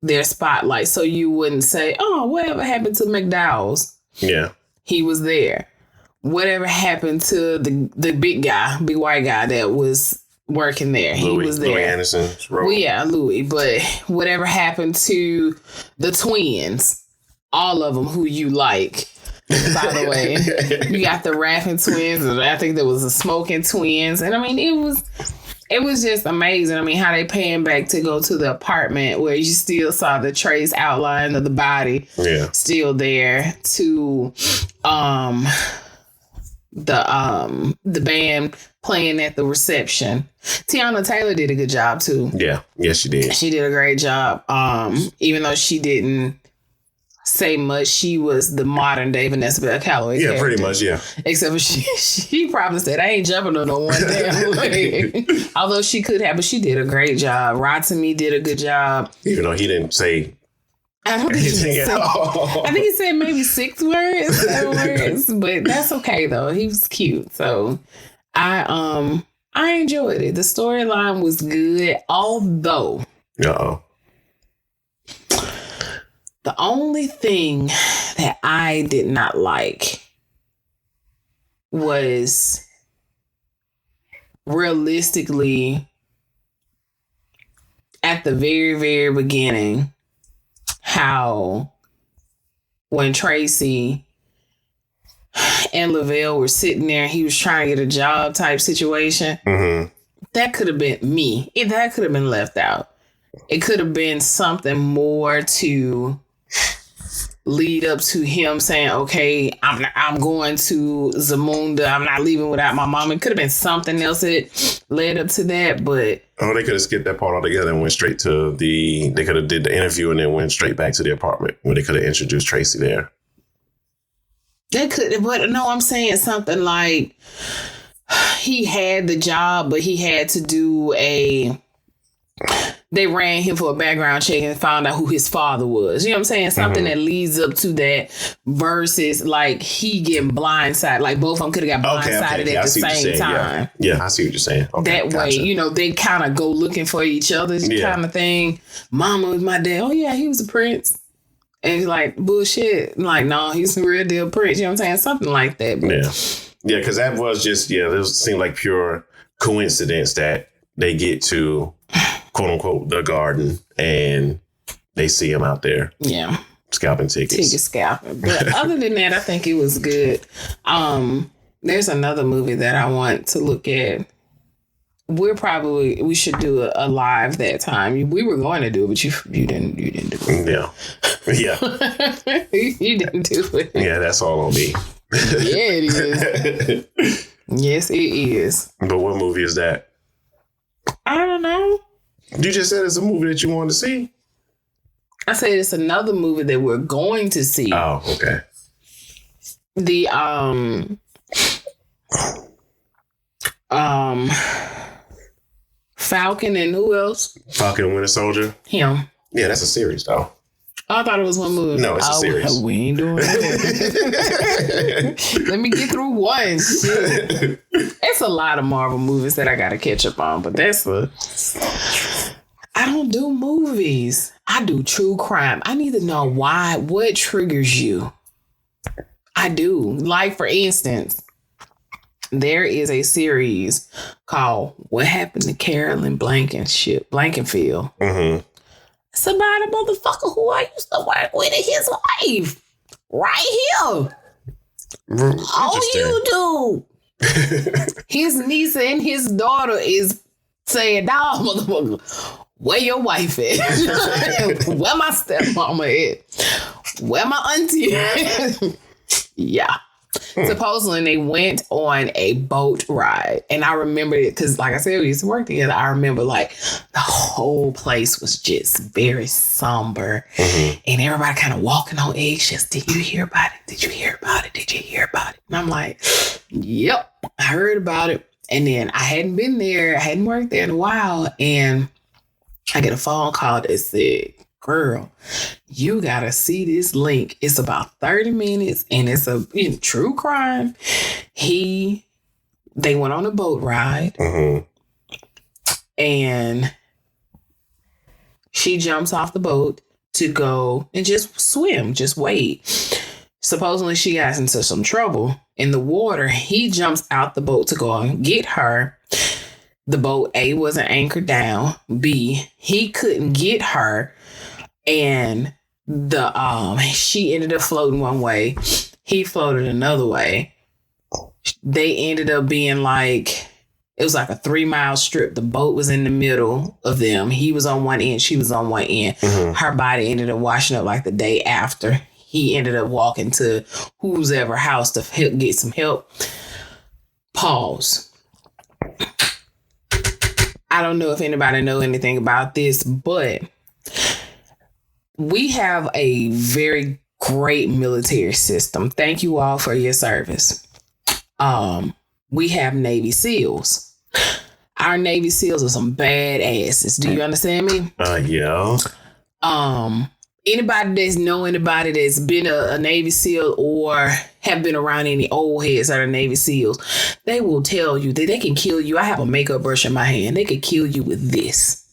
their spotlight. So you wouldn't say, oh, whatever happened to McDowell's? Yeah. He was there. Whatever happened to the big white guy that was working there? He was there.
Louis Anderson's role.
Well, yeah, Louis. But whatever happened to the twins? All of them who you like. By the way, you got the Raffin twins, and I think there was the Smoking twins, and I mean it was just amazing. I mean, how they paying back to go to the apartment where you still saw the trace outline of the body, still there. To the band playing at the reception. Tiana Taylor did a good job too.
Yeah, yes, she did.
She did a great job. Even though she didn't say much, she was the modern day Vanessa Bell Calloway.
Yeah, pretty much, yeah.
Except for she probably said, I ain't jumping on no one damn way. Although she could have, but she did a great job. Rotimi did a good job.
Even though he didn't say
anything at all. I think he said maybe 7 words, but that's okay though. He was cute. So I enjoyed it. The storyline was good, although the only thing that I did not like was realistically at the very, very beginning, how when Tracy and Lavelle were sitting there, he was trying to get a job type situation. Mm-hmm. That could have been me. That could have been left out. It could have been something more to lead up to him saying, okay, I'm going to Zamunda. I'm not leaving without my mom. It could have been something else that led up to that, but...
Oh, they could have skipped that part altogether and went straight to they could have did the interview and then went straight back to the apartment where they could have introduced Tracy there.
They could, but no, I'm saying something like he had the job, but he had to do they ran him for a background check and found out who his father was. You know what I'm saying? Something that leads up to that versus like he getting blindsided. Like both of them could have got blindsided at the same time.
Yeah, I see what you're saying. Okay,
that way, they kind of go looking for each other kind of thing. Mama was my dad. Oh yeah, he was a prince. And he's like, bullshit. I'm like, no, he's a real deal prince. You know what I'm saying? Something like that. But
Yeah, because that was just, this seemed like pure coincidence that they get to, quote unquote, the garden and they see him out there.
Yeah.
Scalping tickets.
Ticket scalping. But other than that, I think it was good. There's another movie that I want to look at. We should do a live that time. We were going to do it, but you didn't do it.
Yeah.
You didn't do it.
Yeah, that's all on me.
Yeah, it is. Yes, it is.
But what movie is that?
I don't know.
You just said it's a movie that you wanted to see.
I said it's another movie that we're going to see.
Oh, okay.
The Falcon and who else?
Falcon and Winter Soldier.
Him.
Yeah, that's a series though.
I thought it was one movie.
No, it's a series.
We ain't doing it. Let me get through one. Shit. It's a lot of Marvel movies that I gotta catch up on, but I don't do movies. I do true crime. I need to know what triggers you. I do. Like, for instance, there is a series called What Happened to Carolyn Blankenfield.
Mm-hmm.
It's about a motherfucker who I used to work with and his wife. Right here. All you do. His niece and his daughter is saying, "Nah, motherfucker, where your wife at? Where my stepmama at? Where my auntie at?" Yeah. Supposedly they went on a boat ride. And I remember it because, like I said, we used to work together. I remember like the whole place was just very somber. Mm-hmm. And everybody kind of walking on eggshells. Did you hear about it? Did you hear about it? Did you hear about it? And I'm like, yep, I heard about it. And then I hadn't been there. I hadn't worked there in a while. And I get a phone call that said, "Girl, you gotta see this link. It's about 30 minutes and it's a true crime." They went on a boat ride. Mm-hmm. And she jumps off the boat to go and just swim, just wait. Supposedly she got into some trouble in the water. He jumps out the boat to go and get her. The boat, A, wasn't anchored down. B, he couldn't get her. And she ended up floating one way. He floated another way. They ended up being like, it was like a 3-mile strip. The boat was in the middle of them. He was on one end. She was on one end. Mm-hmm. Her body ended up washing up like the day after. He ended up walking to whose ever house to get some help. Pause. I don't know if anybody know anything about this, but we have a very great military system. Thank you all for your service. We have Navy SEALs. Our Navy SEALs are some badasses. Do you understand me?
Yeah.
Anybody that's know anybody that's been a Navy SEAL or have been around any old heads that are Navy SEALs, they will tell you that they can kill you. I have a makeup brush in my hand. They could kill you with this.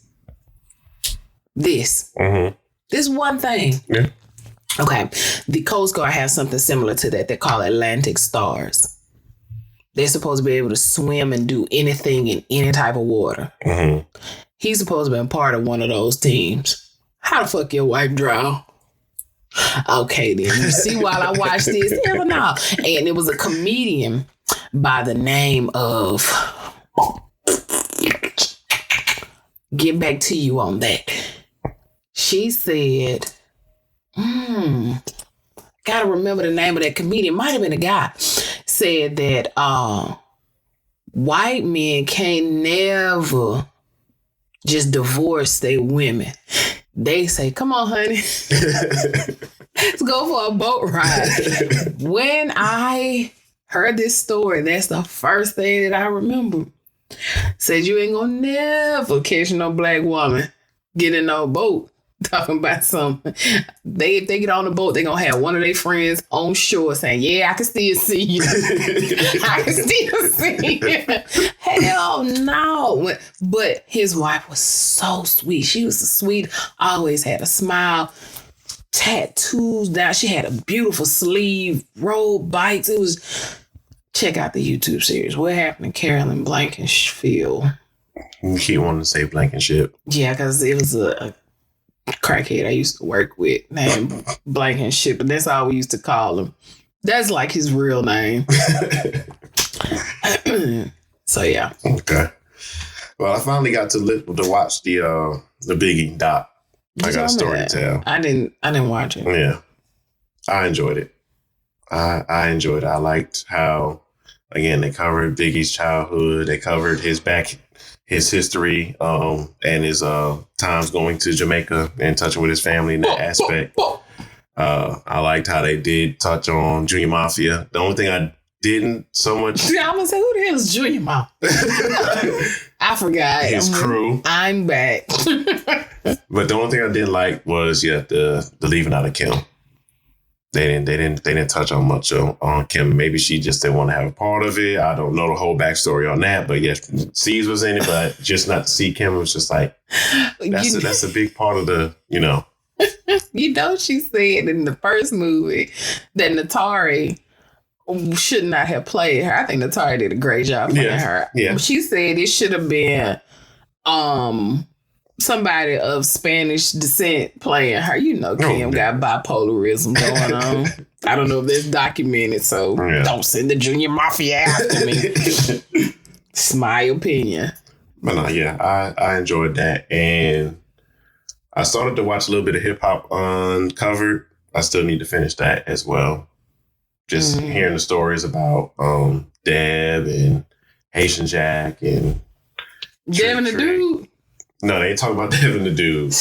Mm-hmm. This one thing.
Yeah.
Okay. The Coast Guard has something similar to that. They call Atlantic Stars. They're supposed to be able to swim and do anything in any type of water. Mm-hmm. He's supposed to be a part of one of those teams. How the fuck your wife drown? Okay, then. You see, while I watched this, hell no. And it was a comedian by the name of... Get back to you on that. She said, gotta remember the name of that comedian. Might have been a guy. Said that white men can't never just divorce their women. They say, "Come on, honey. Let's go for a boat ride." When I heard this story, that's the first thing that I remember. Said, you ain't gonna never catch no black woman get in no boat talking about something. If they get on the boat, they gonna have one of their friends on shore saying, "Yeah, I can still see you." I can still see you. Hell no. But his wife was so sweet. She was sweet, always had a smile, tattoos down. She had a beautiful sleeve, robe, bites. It was check out the YouTube series. What happened to Carolyn Blankenship?
You keep wanting to say Blankenship.
Yeah, because it was a crackhead I used to work with named Blankenship, and that's all we used to call him. That's like his real name. So yeah.
Okay. Well, I finally got to watch the Biggie doc. I got a story to tell.
I didn't watch it.
Yeah, I enjoyed it. I enjoyed it. I liked how, again, they covered Biggie's childhood. They covered his history, and his times going to Jamaica and touching with his family in that aspect. I liked how they did touch on Junior Mafia. The only thing I didn't so much.
Yeah, I'm gonna say, who the hell is Junior Mafia? I forgot.
His crew.
I'm back.
But the only thing I didn't like was the leaving out of Kim. They didn't touch on much on Kim. Maybe she just didn't want to have a part of it. I don't know the whole backstory on that. But yes, C's was in it, but just not to see Kim, it was just like that's a big part of the, you know.
You know, she said in the first movie that Natari should not have played her. I think Natari did a great job playing her.
Yeah.
She said it should have been somebody of Spanish descent playing her. You know, Kim got bipolarism going on. I don't know if that's documented, so don't send the Junior Mafia after me. It's my opinion.
But no, I enjoyed that. And I started to watch a little bit of Hip Hop Uncovered. I still need to finish that as well. Just hearing the stories about Deb and Haitian Jack and
Devin the Dude.
No, they ain't talking about Devin the Dude.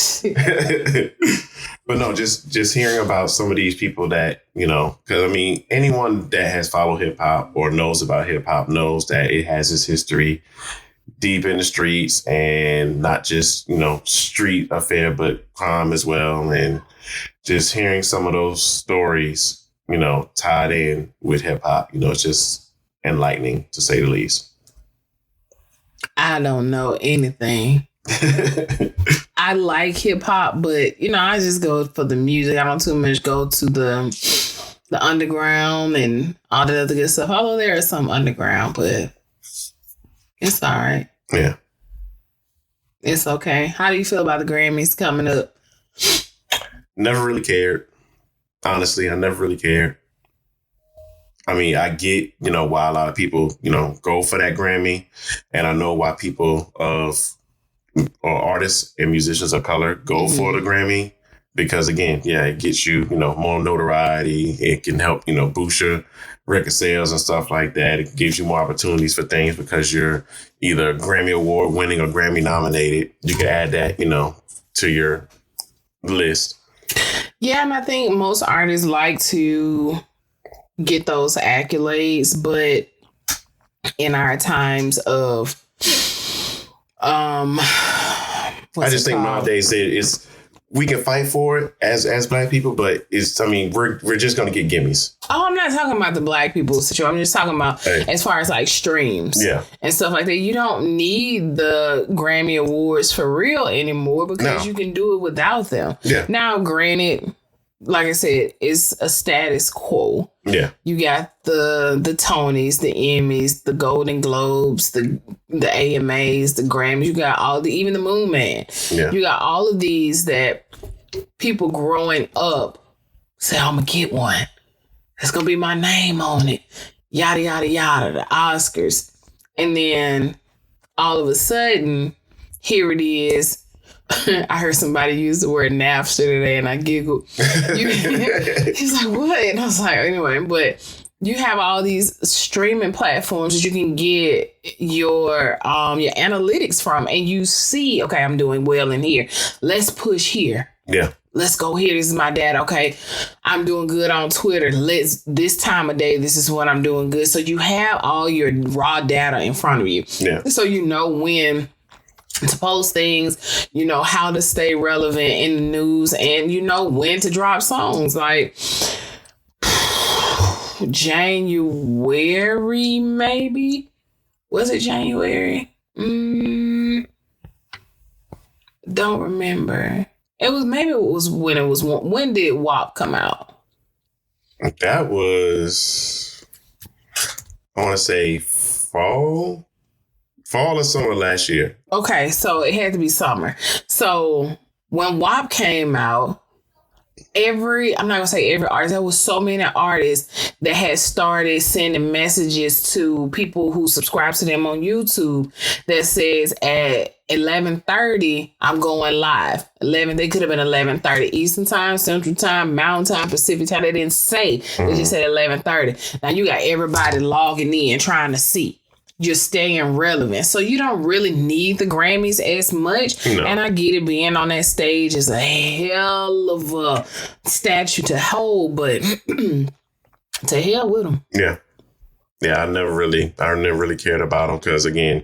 But no, just hearing about some of these people that, you know, because I mean, anyone that has followed hip hop or knows about hip hop knows that it has its history deep in the streets, and not just, you know, street affair, but crime as well. And just hearing some of those stories, you know, tied in with hip hop, you know, it's just enlightening to say the least.
I don't know anything. I like hip hop, but you know, I just go for the music. I don't too much go to the underground and all the other good stuff. Although there is some underground, but it's all right.
Yeah,
it's okay. How do you feel about the Grammys coming up?
Never really cared. Honestly, I never really cared. I mean, I get, you know, why a lot of people, you know, go for that Grammy, and I know why people or artists and musicians of color go for the Grammy, because again, it gets you, you know, more notoriety. It can help, you know, boost your record sales and stuff like that. It gives you more opportunities for things because you're either Grammy Award winning or Grammy nominated. You can add that, you know, to your list.
Yeah, and I think most artists like to get those accolades, but in our times of
I just think nowadays we can fight for it as Black people, but we're just gonna get gimmies.
Oh, I'm not talking about the Black people situation. I'm just talking about as far as like streams and stuff like that. You don't need the Grammy Awards for real anymore because you can do it without them. Yeah. Now, granted, like I said, it's a status quo. Yeah. You got the Tonys, the Emmys, the Golden Globes, the AMAs, the Grammys. You got even the Moon Man. Yeah. You got all of these that people growing up say, I'm going to get one. It's going to be my name on it. Yada, yada, yada. The Oscars. And then all of a sudden, here it is. I heard somebody use the word Napster today and I giggled. He's like, what? And I was like, anyway, but you have all these streaming platforms that you can get your analytics from, and you see, okay, I'm doing well in here. Let's push here. Yeah. Let's go here. This is my data. Okay. I'm doing good on Twitter. This time of day, this is what I'm doing good. So you have all your raw data in front of you. Yeah. So you know when to post things, you know how to stay relevant in the news, and you know when to drop songs. Like January, maybe? Was it January? Don't remember. It was when did WAP come out?
That was I want to say fall or summer last year.
Okay, so it had to be summer. So when WAP came out, I'm not gonna say every artist, there was so many artists that had started sending messages to people who subscribe to them on YouTube that says at 11:30 I'm going live. They could have been 11:30 Eastern time, Central time, Mountain time, Pacific time. They didn't say. They just said 11:30. Now you got everybody logging in trying to see. You're staying relevant. So you don't really need the Grammys as much. No. And I get it, being on that stage is a hell of a statue to hold, but to hell with them.
Yeah. Yeah, I never really cared about them because, again,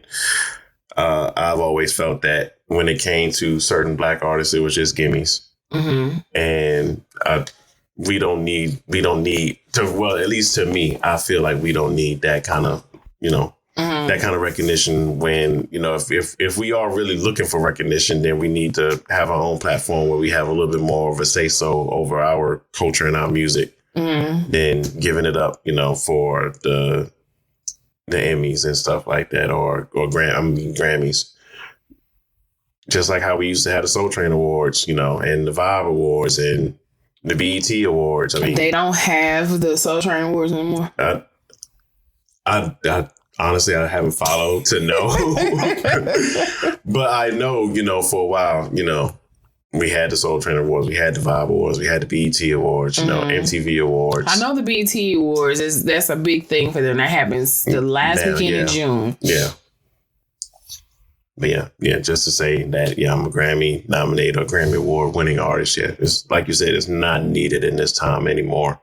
I've always felt that when it came to certain Black artists, it was just gimmies. Mm-hmm. And we don't need to, well, at least to me, I feel like we don't need that kind of, that kind of recognition when, if we are really looking for recognition, then we need to have our own platform where we have a little bit more of a say so over our culture and our music than giving it up, for the Emmys and stuff like that or Grammys. Just like how we used to have the Soul Train Awards, and the Vibe Awards and the BET Awards. I mean,
they don't have the Soul Train Awards anymore.
I honestly, I haven't followed to know, but I know, for a while, we had the Soul Train Awards, we had the Vibe Awards, we had the BET Awards, MTV Awards.
I know the BET Awards that's a big thing for them. That happens the last weekend in June.
Yeah. But yeah, just to say that, I'm a Grammy nominated or Grammy Award winning artist. Yeah, it's like you said, it's not needed in this time anymore.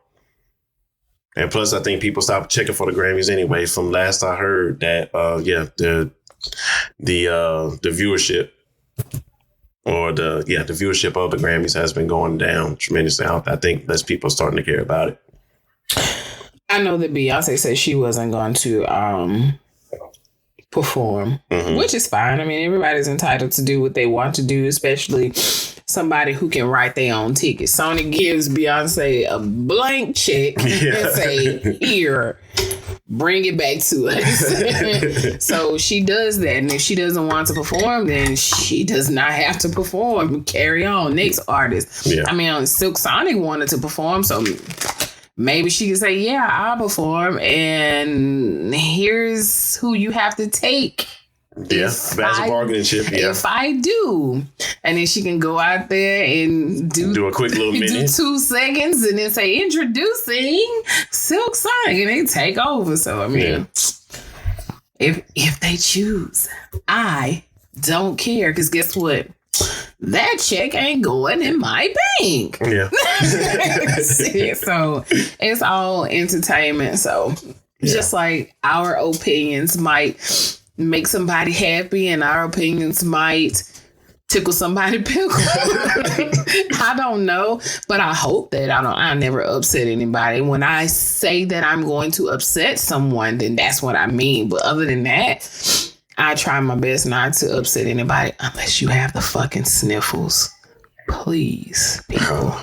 And plus, I think people stopped checking for the Grammys anyway. From last I heard that, the viewership or the viewership of the Grammys has been going down tremendously. I think less people are starting to care about it.
I know that Beyonce said she wasn't going to perform, which is fine. I mean, everybody's entitled to do what they want to do, especially somebody who can write their own tickets. Sony gives Beyonce a blank check and say, here, bring it back to us. So she does that. And if she doesn't want to perform, then she does not have to perform. Carry on. Next artist. Yeah. I mean, Silk Sonic wanted to perform, so maybe she could say, yeah, I'll perform. And here's who you have to take.
Yeah, that's a bargaining chip. Yeah.
If I do, and then she can go out there and do a quick little minute, do 2 seconds, and then say introducing Silk Sonic, and they take over. So I mean, if they choose, I don't care, because guess what? That check ain't going in my bank. Yeah. So it's all entertainment. So just like our opinions might make somebody happy and our opinions might tickle somebody pickle. I don't know, but I hope that I never upset anybody. When I say that I'm going to upset someone, then that's what I mean. But other than that, I try my best not to upset anybody unless you have the fucking sniffles. Please, people,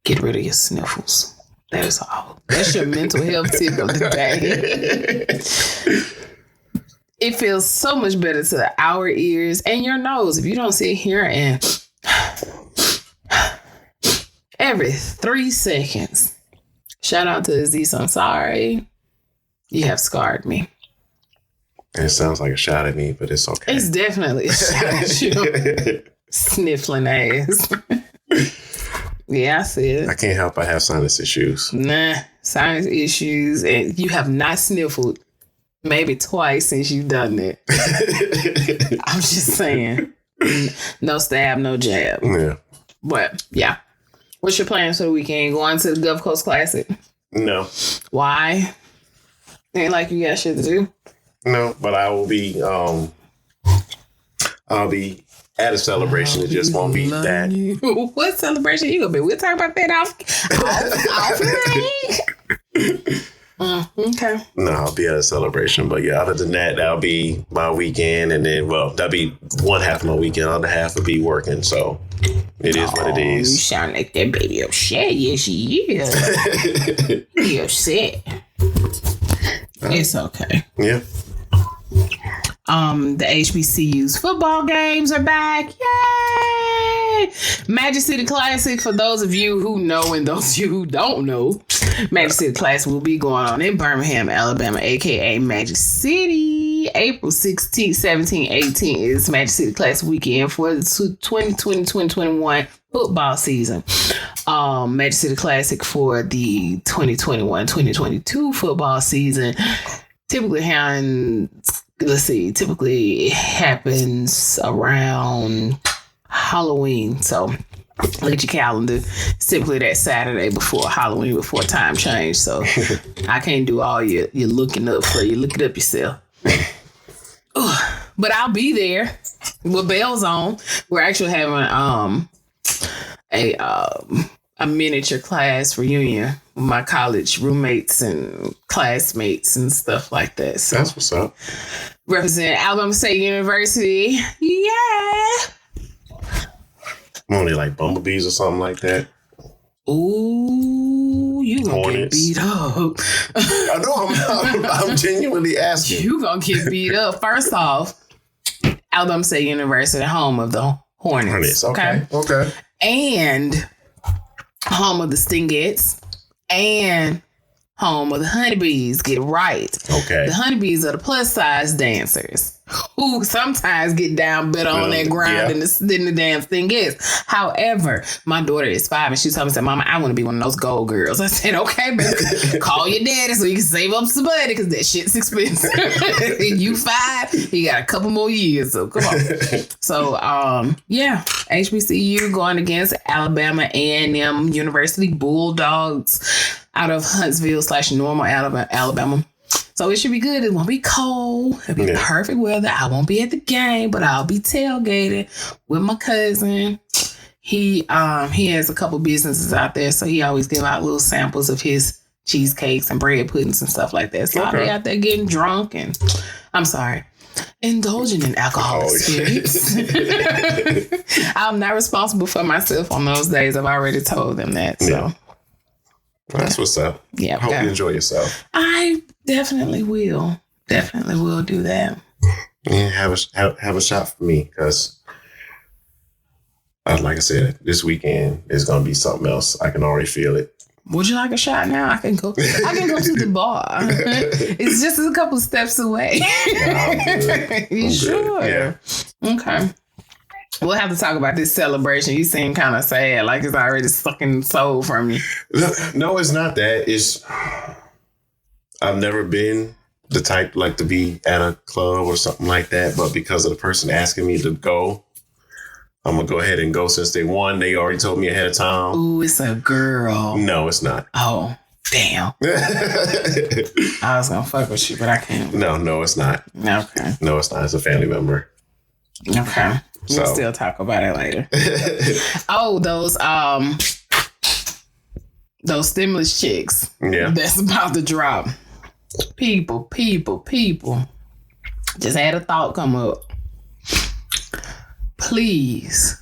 get rid of your sniffles. That is all. That's your mental health tip of the day. It feels so much better to our ears and your nose if you don't sit here and every 3 seconds. Shout out to Aziz. I'm sorry. You have scarred me.
It sounds like a shot at me, but it's okay.
It's definitely a shot at you. Sniffling ass. Yeah, I said.
I can't help I have sinus issues.
Nah, sinus issues. And you have not sniffled maybe twice since you've done that. I'm just saying. No stab, no jab. Yeah. But, yeah. What's your plans for the weekend? Going to the Gulf Coast Classic?
No.
Why? Ain't like you got shit to do?
No, but I will be, I'll be at a celebration. It just won't be that.
What celebration you gonna be? We'll talk about that off okay.
No, I'll be at a celebration. But yeah, other than that, that'll be my weekend. And then, that'll be one half of my weekend. The other half will be working. So it is what it is.
You sound like that baby upset. Yes, she is. You upset. It's okay.
Yeah.
The HBCU's football games are back. Yay! Magic City Classic, for those of you who know and those of you who don't know, Magic City Classic will be going on in Birmingham, Alabama, aka Magic City. April 16th, 17th, 18th is Magic City Classic weekend for the 2020-2021 football season. Magic City Classic for the 2021-2022 football season typically it happens around Halloween. So look at your calendar. It's typically that Saturday before Halloween, before time change. So I can't do all your looking up for you. Look it up yourself. But I'll be there with bells on. We're actually having a miniature class reunion with my college roommates and classmates and stuff like that. So
that's what's up.
Represent Alabama State University. Yeah.
Only like bumblebees or something like that.
Ooh, you gonna
Hornets.
get beat up.
I know. I'm genuinely asking.
You gonna get beat up. First off, Alabama State University, home of the Hornets.
Okay.
And home of the Stingettes, and home of the Honeybees. Get right.
Okay.
The Honeybees are the plus size dancers who sometimes get down better on that grind than the damn Stingettes. However, my daughter is 5 and she told me, said, Mama, I want to be one of those gold girls. I said, okay, baby, call your daddy so you can save up some money because that shit's expensive. You 5, he got a couple more years, so come on. So, HBCU going against Alabama A&M University Bulldogs out of Huntsville/Normal, Alabama. So it should be good. It won't be cold. It'll be perfect weather. I won't be at the game, but I'll be tailgating with my cousin. He has a couple businesses out there, so he always give out little samples of his cheesecakes and bread puddings and stuff like that. So I'll be out there getting drunk and indulging in alcoholic spirits. I'm not responsible for myself on those days. I've already told them that. So
that's what's up.
Yeah.
Hope you enjoy yourself.
I definitely will. Definitely will do that.
Yeah, have a shot for me because, like I said, this weekend is gonna be something else. I can already feel it.
Would you like a shot now? I can go to the bar. It's just a couple steps away. You sure?
Yeah.
Okay. We'll have to talk about this celebration. You seem kind of sad, like it's already sucking soul from you.
No, it's not that. I've never been the type like to be at a club or something like that, but because of the person asking me to go, I'm gonna go ahead and go since they won. They already told me ahead of time.
Ooh, it's a girl.
No, it's not.
Oh, damn. I was gonna fuck with you, but I can't.
No, it's not.
Okay.
No, it's not. It's a family member.
Okay. We'll still talk about it later. Oh, those stimulus checks.
Yeah.
That's about to drop. People. Just had a thought come up. Please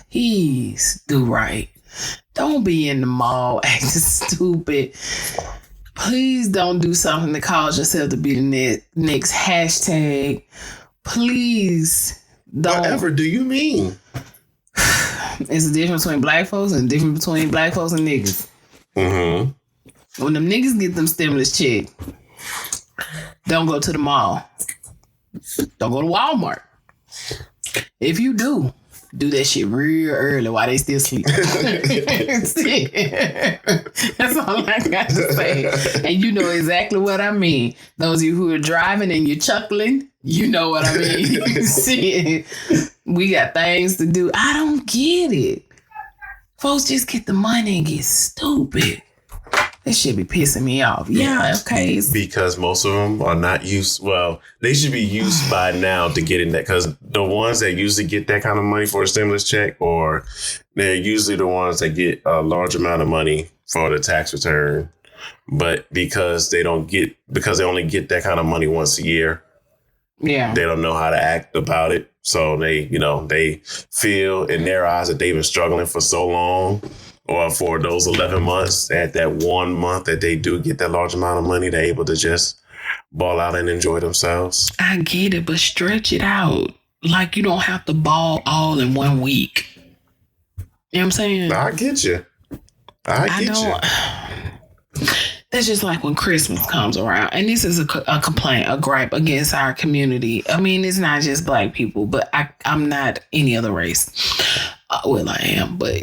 do right. Don't be in the mall acting stupid. Please don't do something to cause yourself to be the next hashtag. Please don't.
Whatever do you mean?
It's a difference between black folks and a difference between black folks and niggas.
Mm-hmm.
When them niggas get them stimulus check, don't go to the mall. Don't go to Walmart. If you do that shit real early while they still sleep. That's all I got to say. And you know exactly what I mean. Those of you who are driving and you're chuckling, you know what I mean. See, we got things to do. I don't get it. Folks just get the money and get stupid. That shit be pissing me off. Yeah, okay.
Because most of them are not used. Well, they should be used by now to getting that. Because the ones that usually get that kind of money for a stimulus check, or they're usually the ones that get a large amount of money for the tax return. But because they only get that kind of money once a year. Yeah. They don't know how to act about it. So they feel in their eyes that they've been struggling for so long. or for those 11 months, at that 1 month that they do get that large amount of money, they're able to just ball out and enjoy themselves.
I get it, but stretch it out. Like, you don't have to ball all in 1 week. You know what I'm saying?
I get you. I get you.
That's just like when Christmas comes around. And this is a complaint, a gripe against our community. I mean, it's not just black people, but I'm not any other race. Well, I am, but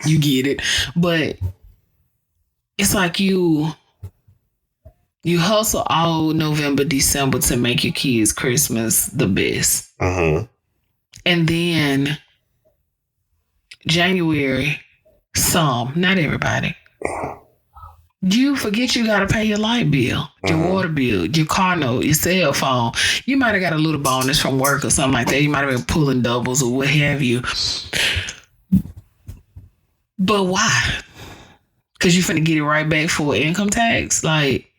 you get it. But it's like you hustle all November, December to make your kids' Christmas the best.
Mm-hmm.
And then January, not everybody. You forget you got to pay your light bill, your water bill, your car note, your cell phone. You might have got a little bonus from work or something like that. You might have been pulling doubles or what have you. But why? Because you finna get it right back for income tax? Like,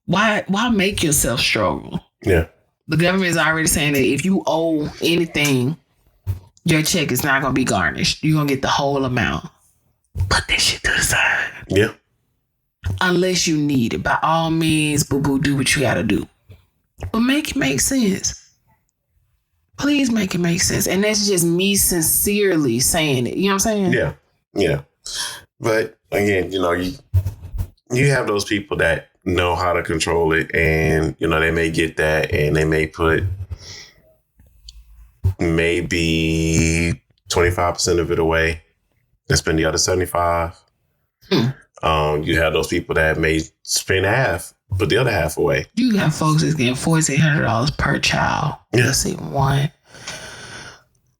why make yourself struggle?
Yeah.
The government is already saying that if you owe anything, your check is not going to be garnished. You're going to get the whole amount. Put that shit to the side.
Yeah.
Unless you need it. By all means, boo-boo, do what you got to do. But make it make sense. Please make it make sense. And that's just me sincerely saying it. You know what I'm saying?
Yeah. Yeah. But again, you have those people that know how to control it, and, they may get that and they may put maybe 25% of it away and spend the other 75%. You have those people that may spend half, put the other half away.
You got folks that's getting $1,400 per child.
Yeah.
Let's see, 1,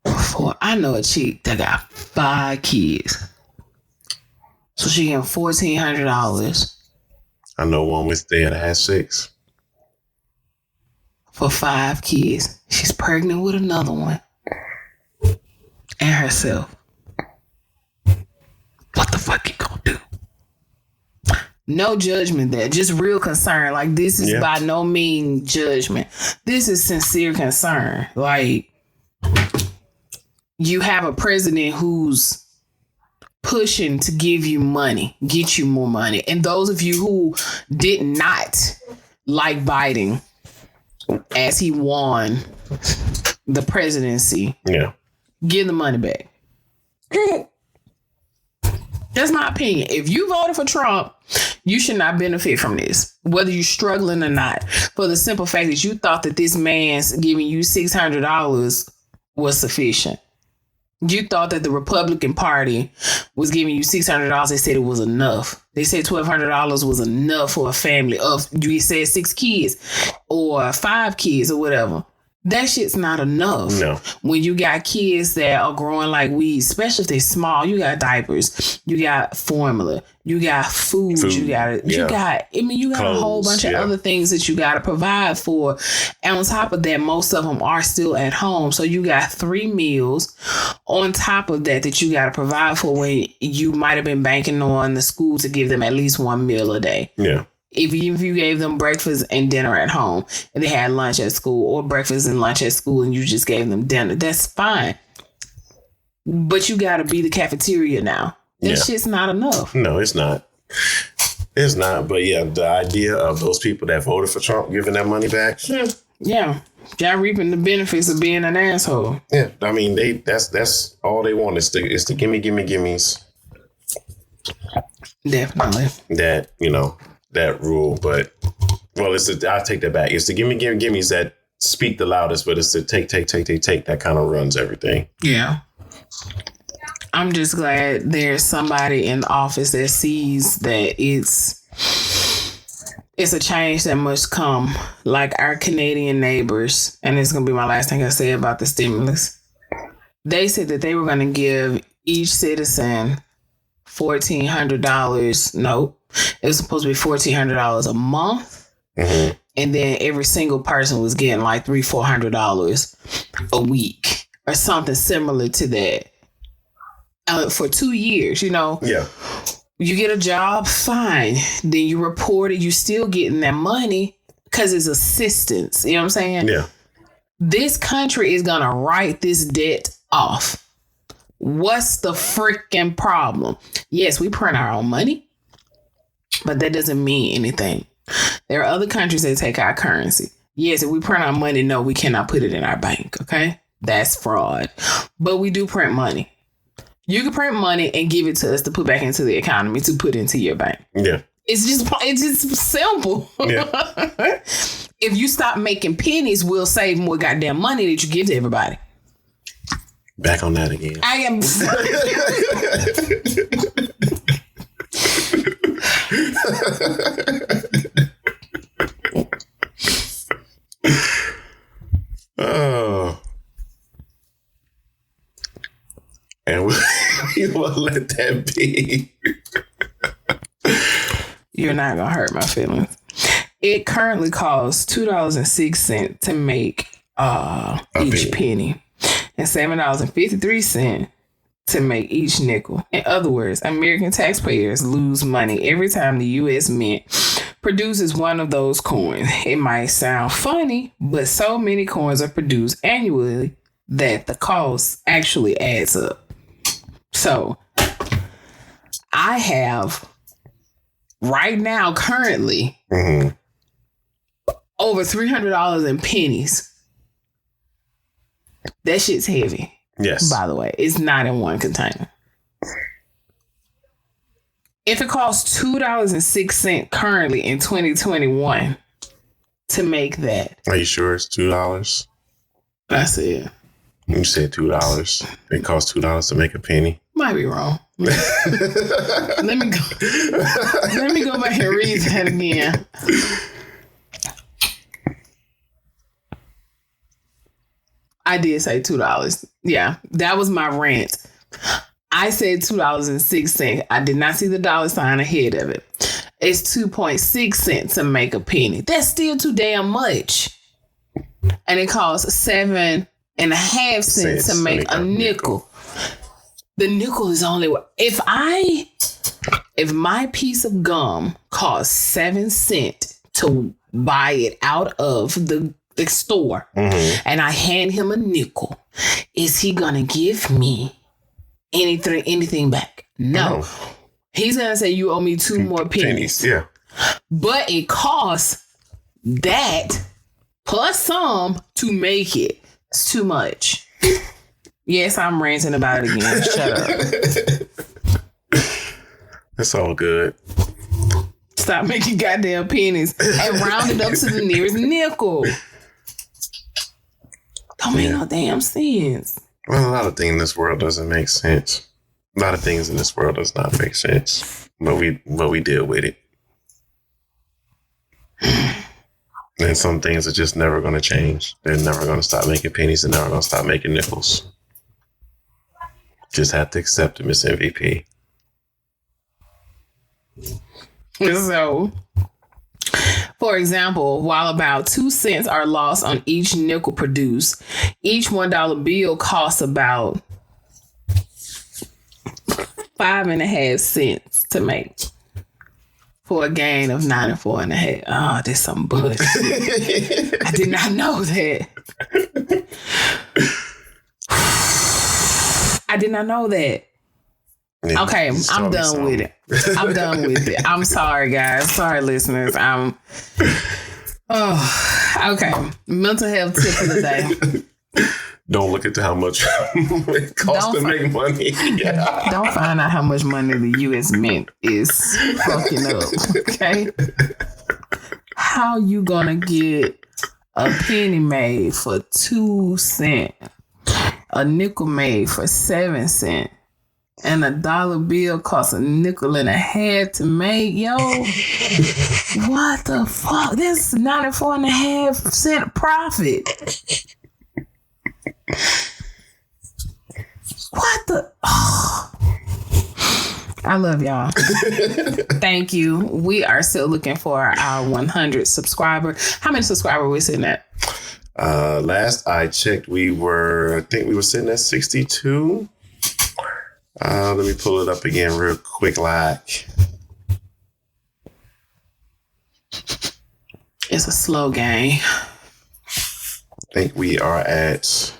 4. I know a chick that got 5 kids. So she getting $1,400.
I know one with there that has 6.
For 5 kids. She's pregnant with another one. And herself. What the fuck you gonna do? No judgment there. Just real concern. Like, this is by no means judgment. This is sincere concern. Like, you have a president who's pushing to give you money, get you more money. And those of you who did not like Biden as he won the presidency, give the money back. That's my opinion. If you voted for Trump, you should not benefit from this, whether you're struggling or not, for the simple fact that you thought that this man's giving you $600 was sufficient. You thought that the Republican Party was giving you $600. They said it was enough. They said $1,200 was enough for a family of, you said 6 kids or 5 kids or whatever. That shit's not enough.
No.
When you got kids that are growing like weeds, especially if they're small, you got diapers, you got formula, you got food. You got clothes, a whole bunch of other things that you got to provide for. And on top of that, most of them are still at home. So you got 3 meals on top of that you got to provide for, when you might have been banking on the school to give them at least 1 meal a day.
Yeah.
If you gave them breakfast and dinner at home and they had lunch at school, or breakfast and lunch at school and you just gave them dinner, that's fine. But you got to be the cafeteria now. That shit's not enough.
No, it's not. It's not. But yeah, the idea of those people that voted for Trump giving that money back.
Yeah. Y'all reaping the benefits of being an asshole.
Yeah. I mean, that's all they want is the gimmes.
Definitely.
That rule, but I take that back. It's the gimmes that speak the loudest, but it's the take that kind of runs everything.
Yeah. I'm just glad there's somebody in the office that sees that it's a change that must come, like our Canadian neighbors. And it's going to be my last thing I say about the stimulus. They said that they were going to give each citizen $1,400. Nope. It was supposed to be $1,400 a month. Mm-hmm. And then every single person was getting like $300-$400 a week or something similar to that. For 2 years, Yeah. You get a job, fine. Then you report it. You still getting that money because it's assistance. You know what I'm saying?
Yeah.
This country is going to write this debt off. What's the freaking problem? Yes, we print our own money, but that doesn't mean anything. There are other countries that take our currency. Yes, if we print our money, no, we cannot put it in our bank, okay? That's fraud. But we do print money. You can print money and give it to us to put back into the economy, to put into your bank.
Yeah.
It's just simple.
Yeah.
If you stop making pennies, we'll save more goddamn money that you give to everybody.
Back on that again.
I am.
Oh. And we will let that be.
You're not going to hurt my feelings. It currently costs $2.06 to make each penny and $7.53 to make each nickel. In other words, American taxpayers lose money every time the U.S. Mint produces one of those coins. It might sound funny, but so many coins are produced annually that the cost actually adds up. So I have right now currently over $300 in pennies. That shit's heavy.
Yes.
By the way, it's not in one container. If it costs $2.06 currently in 2021 to make that.
Are you sure it's $2?
That's it.
You said $2. It costs $2 to make a penny.
Might be wrong. Let me go back and read that again. I did say $2. Yeah, that was my rant. I said $2.06. I did not see the dollar sign ahead of it. It's 2.6 cents to make a penny. That's still too damn much. And it costs 7.5 cents to make a nickel. The nickel is only if my piece of gum costs 7 cents to buy it out of the store, and I hand him a nickel, is he gonna give me anything back? No. He's gonna say, you owe me 2 more pennies.
Yeah.
But it costs that plus some to make it. It's too much. Yes, I'm ranting about it again. Shut up.
It's all good.
Stop making goddamn pennies and round it up to the nearest nickel. Don't make no damn sense.
Well, a lot of things in this world doesn't make sense. A lot of things in this world does not make sense. But we deal with it. And some things are just never going to change. They're never going to stop making pennies. They're never going to stop making nickels. Just have to accept it, Miss MVP.
So, for example, while about 2 cents are lost on each nickel produced, each $1 bill costs about 5.5 cents to make, for a gain of 94.5. Oh, this some bullshit. I did not know that. I did not know that.
Yeah,
okay, I'm done with it. I'm done with it. I'm sorry, guys. Sorry, listeners. Okay. Mental health tip of the day.
Don't look into how much it costs to make money. Yeah.
Don't find out how much money the U.S. Mint is fucking up. Okay? How you gonna get a penny made for 2 cents, a nickel made for 7 cents, and a dollar bill costs $1.50 to make? Yo, what the fuck? This is 94.5 cent profit. What the? Oh. I love y'all. Thank you. We are still looking for our 100 subscriber. How many subscribers are we sitting at?
Last I checked, I think we were sitting at 62. Let me pull it up again real quick.
It's a slow game.
I think we are at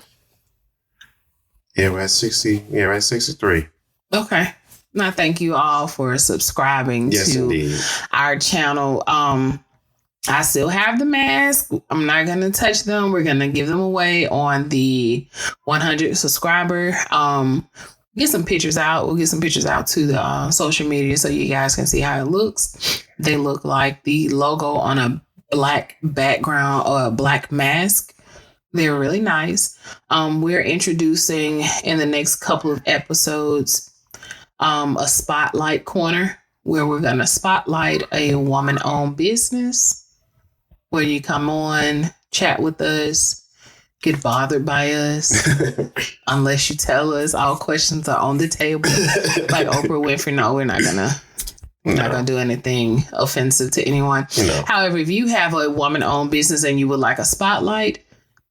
Yeah, we're at 60. Yeah, we're at 63.
Okay. Now, thank you all for subscribing to
indeed.
our channel. I still have the mask. I'm not going to touch them. We're going to give them away on the 100 subscriber. Get some pictures out. We'll get some pictures out to the social media so you guys can see how it looks. They look like the logo on a black background or a black mask. They're really nice. We're introducing in the next couple of episodes a spotlight corner where we're going to spotlight a woman-owned business where you come on, chat with us, get bothered by us, unless you tell us all questions are on the table. Like Oprah Winfrey, no, we're not gonna do anything offensive to anyone. No. However, if you have a woman-owned business and you would like a spotlight,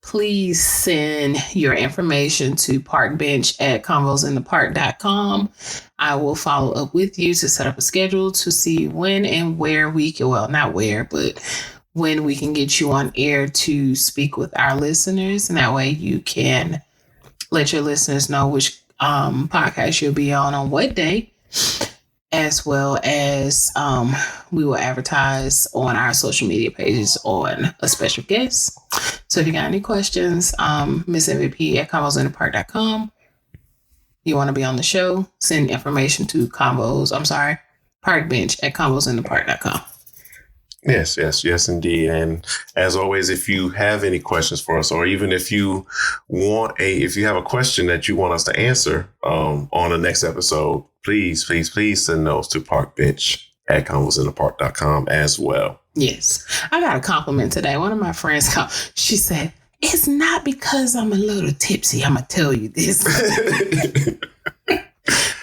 please send your information to parkbench@convosinthepark.com. I will follow up with you to set up a schedule to see when and where we can, well, not where, but when we can get you on air to speak with our listeners. And that way you can let your listeners know which podcast you'll be on what day, as well as we will advertise on our social media pages on a special guest. So if you got any questions, Miss MVP at convosinthepark.com. You want to be on the show, send information to parkbench@convosinthepark.com.
Yes, indeed. And as always, if you have any questions for us, or even if you have a question that you want us to answer on the next episode, please send those to parkbench@convosinthepark.com as well.
Yes. I got a compliment today. One of my friends she said, "It's not because I'm a little tipsy. I'm going to tell you this."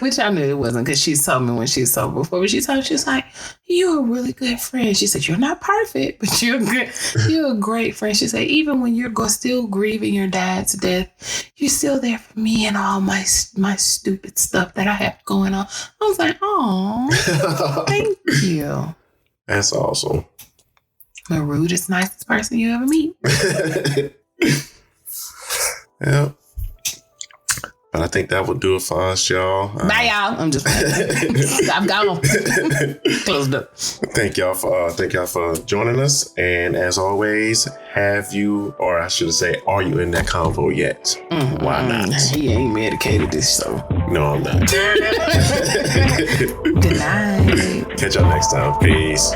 Which I knew it wasn't, because she told me when she was sober before. But she told me, she was like, "You're a really good friend." She said, "You're not perfect, but you're a great friend." She said, "Even when you're still grieving your dad's death, you're still there for me and all my stupid stuff that I have going on." I was like, "Oh, thank you."
That's awesome.
The rudest, nicest person you ever meet.
Yeah. But I think that would do it for us, y'all.
Bye, y'all. I'm just I'm gone. Closed up.
Thank y'all for joining us. And as always, are you in that convo yet? Mm-hmm. Why not?
He ain't medicated this, so.
No, I'm not.
Good night.
Catch y'all next time. Peace.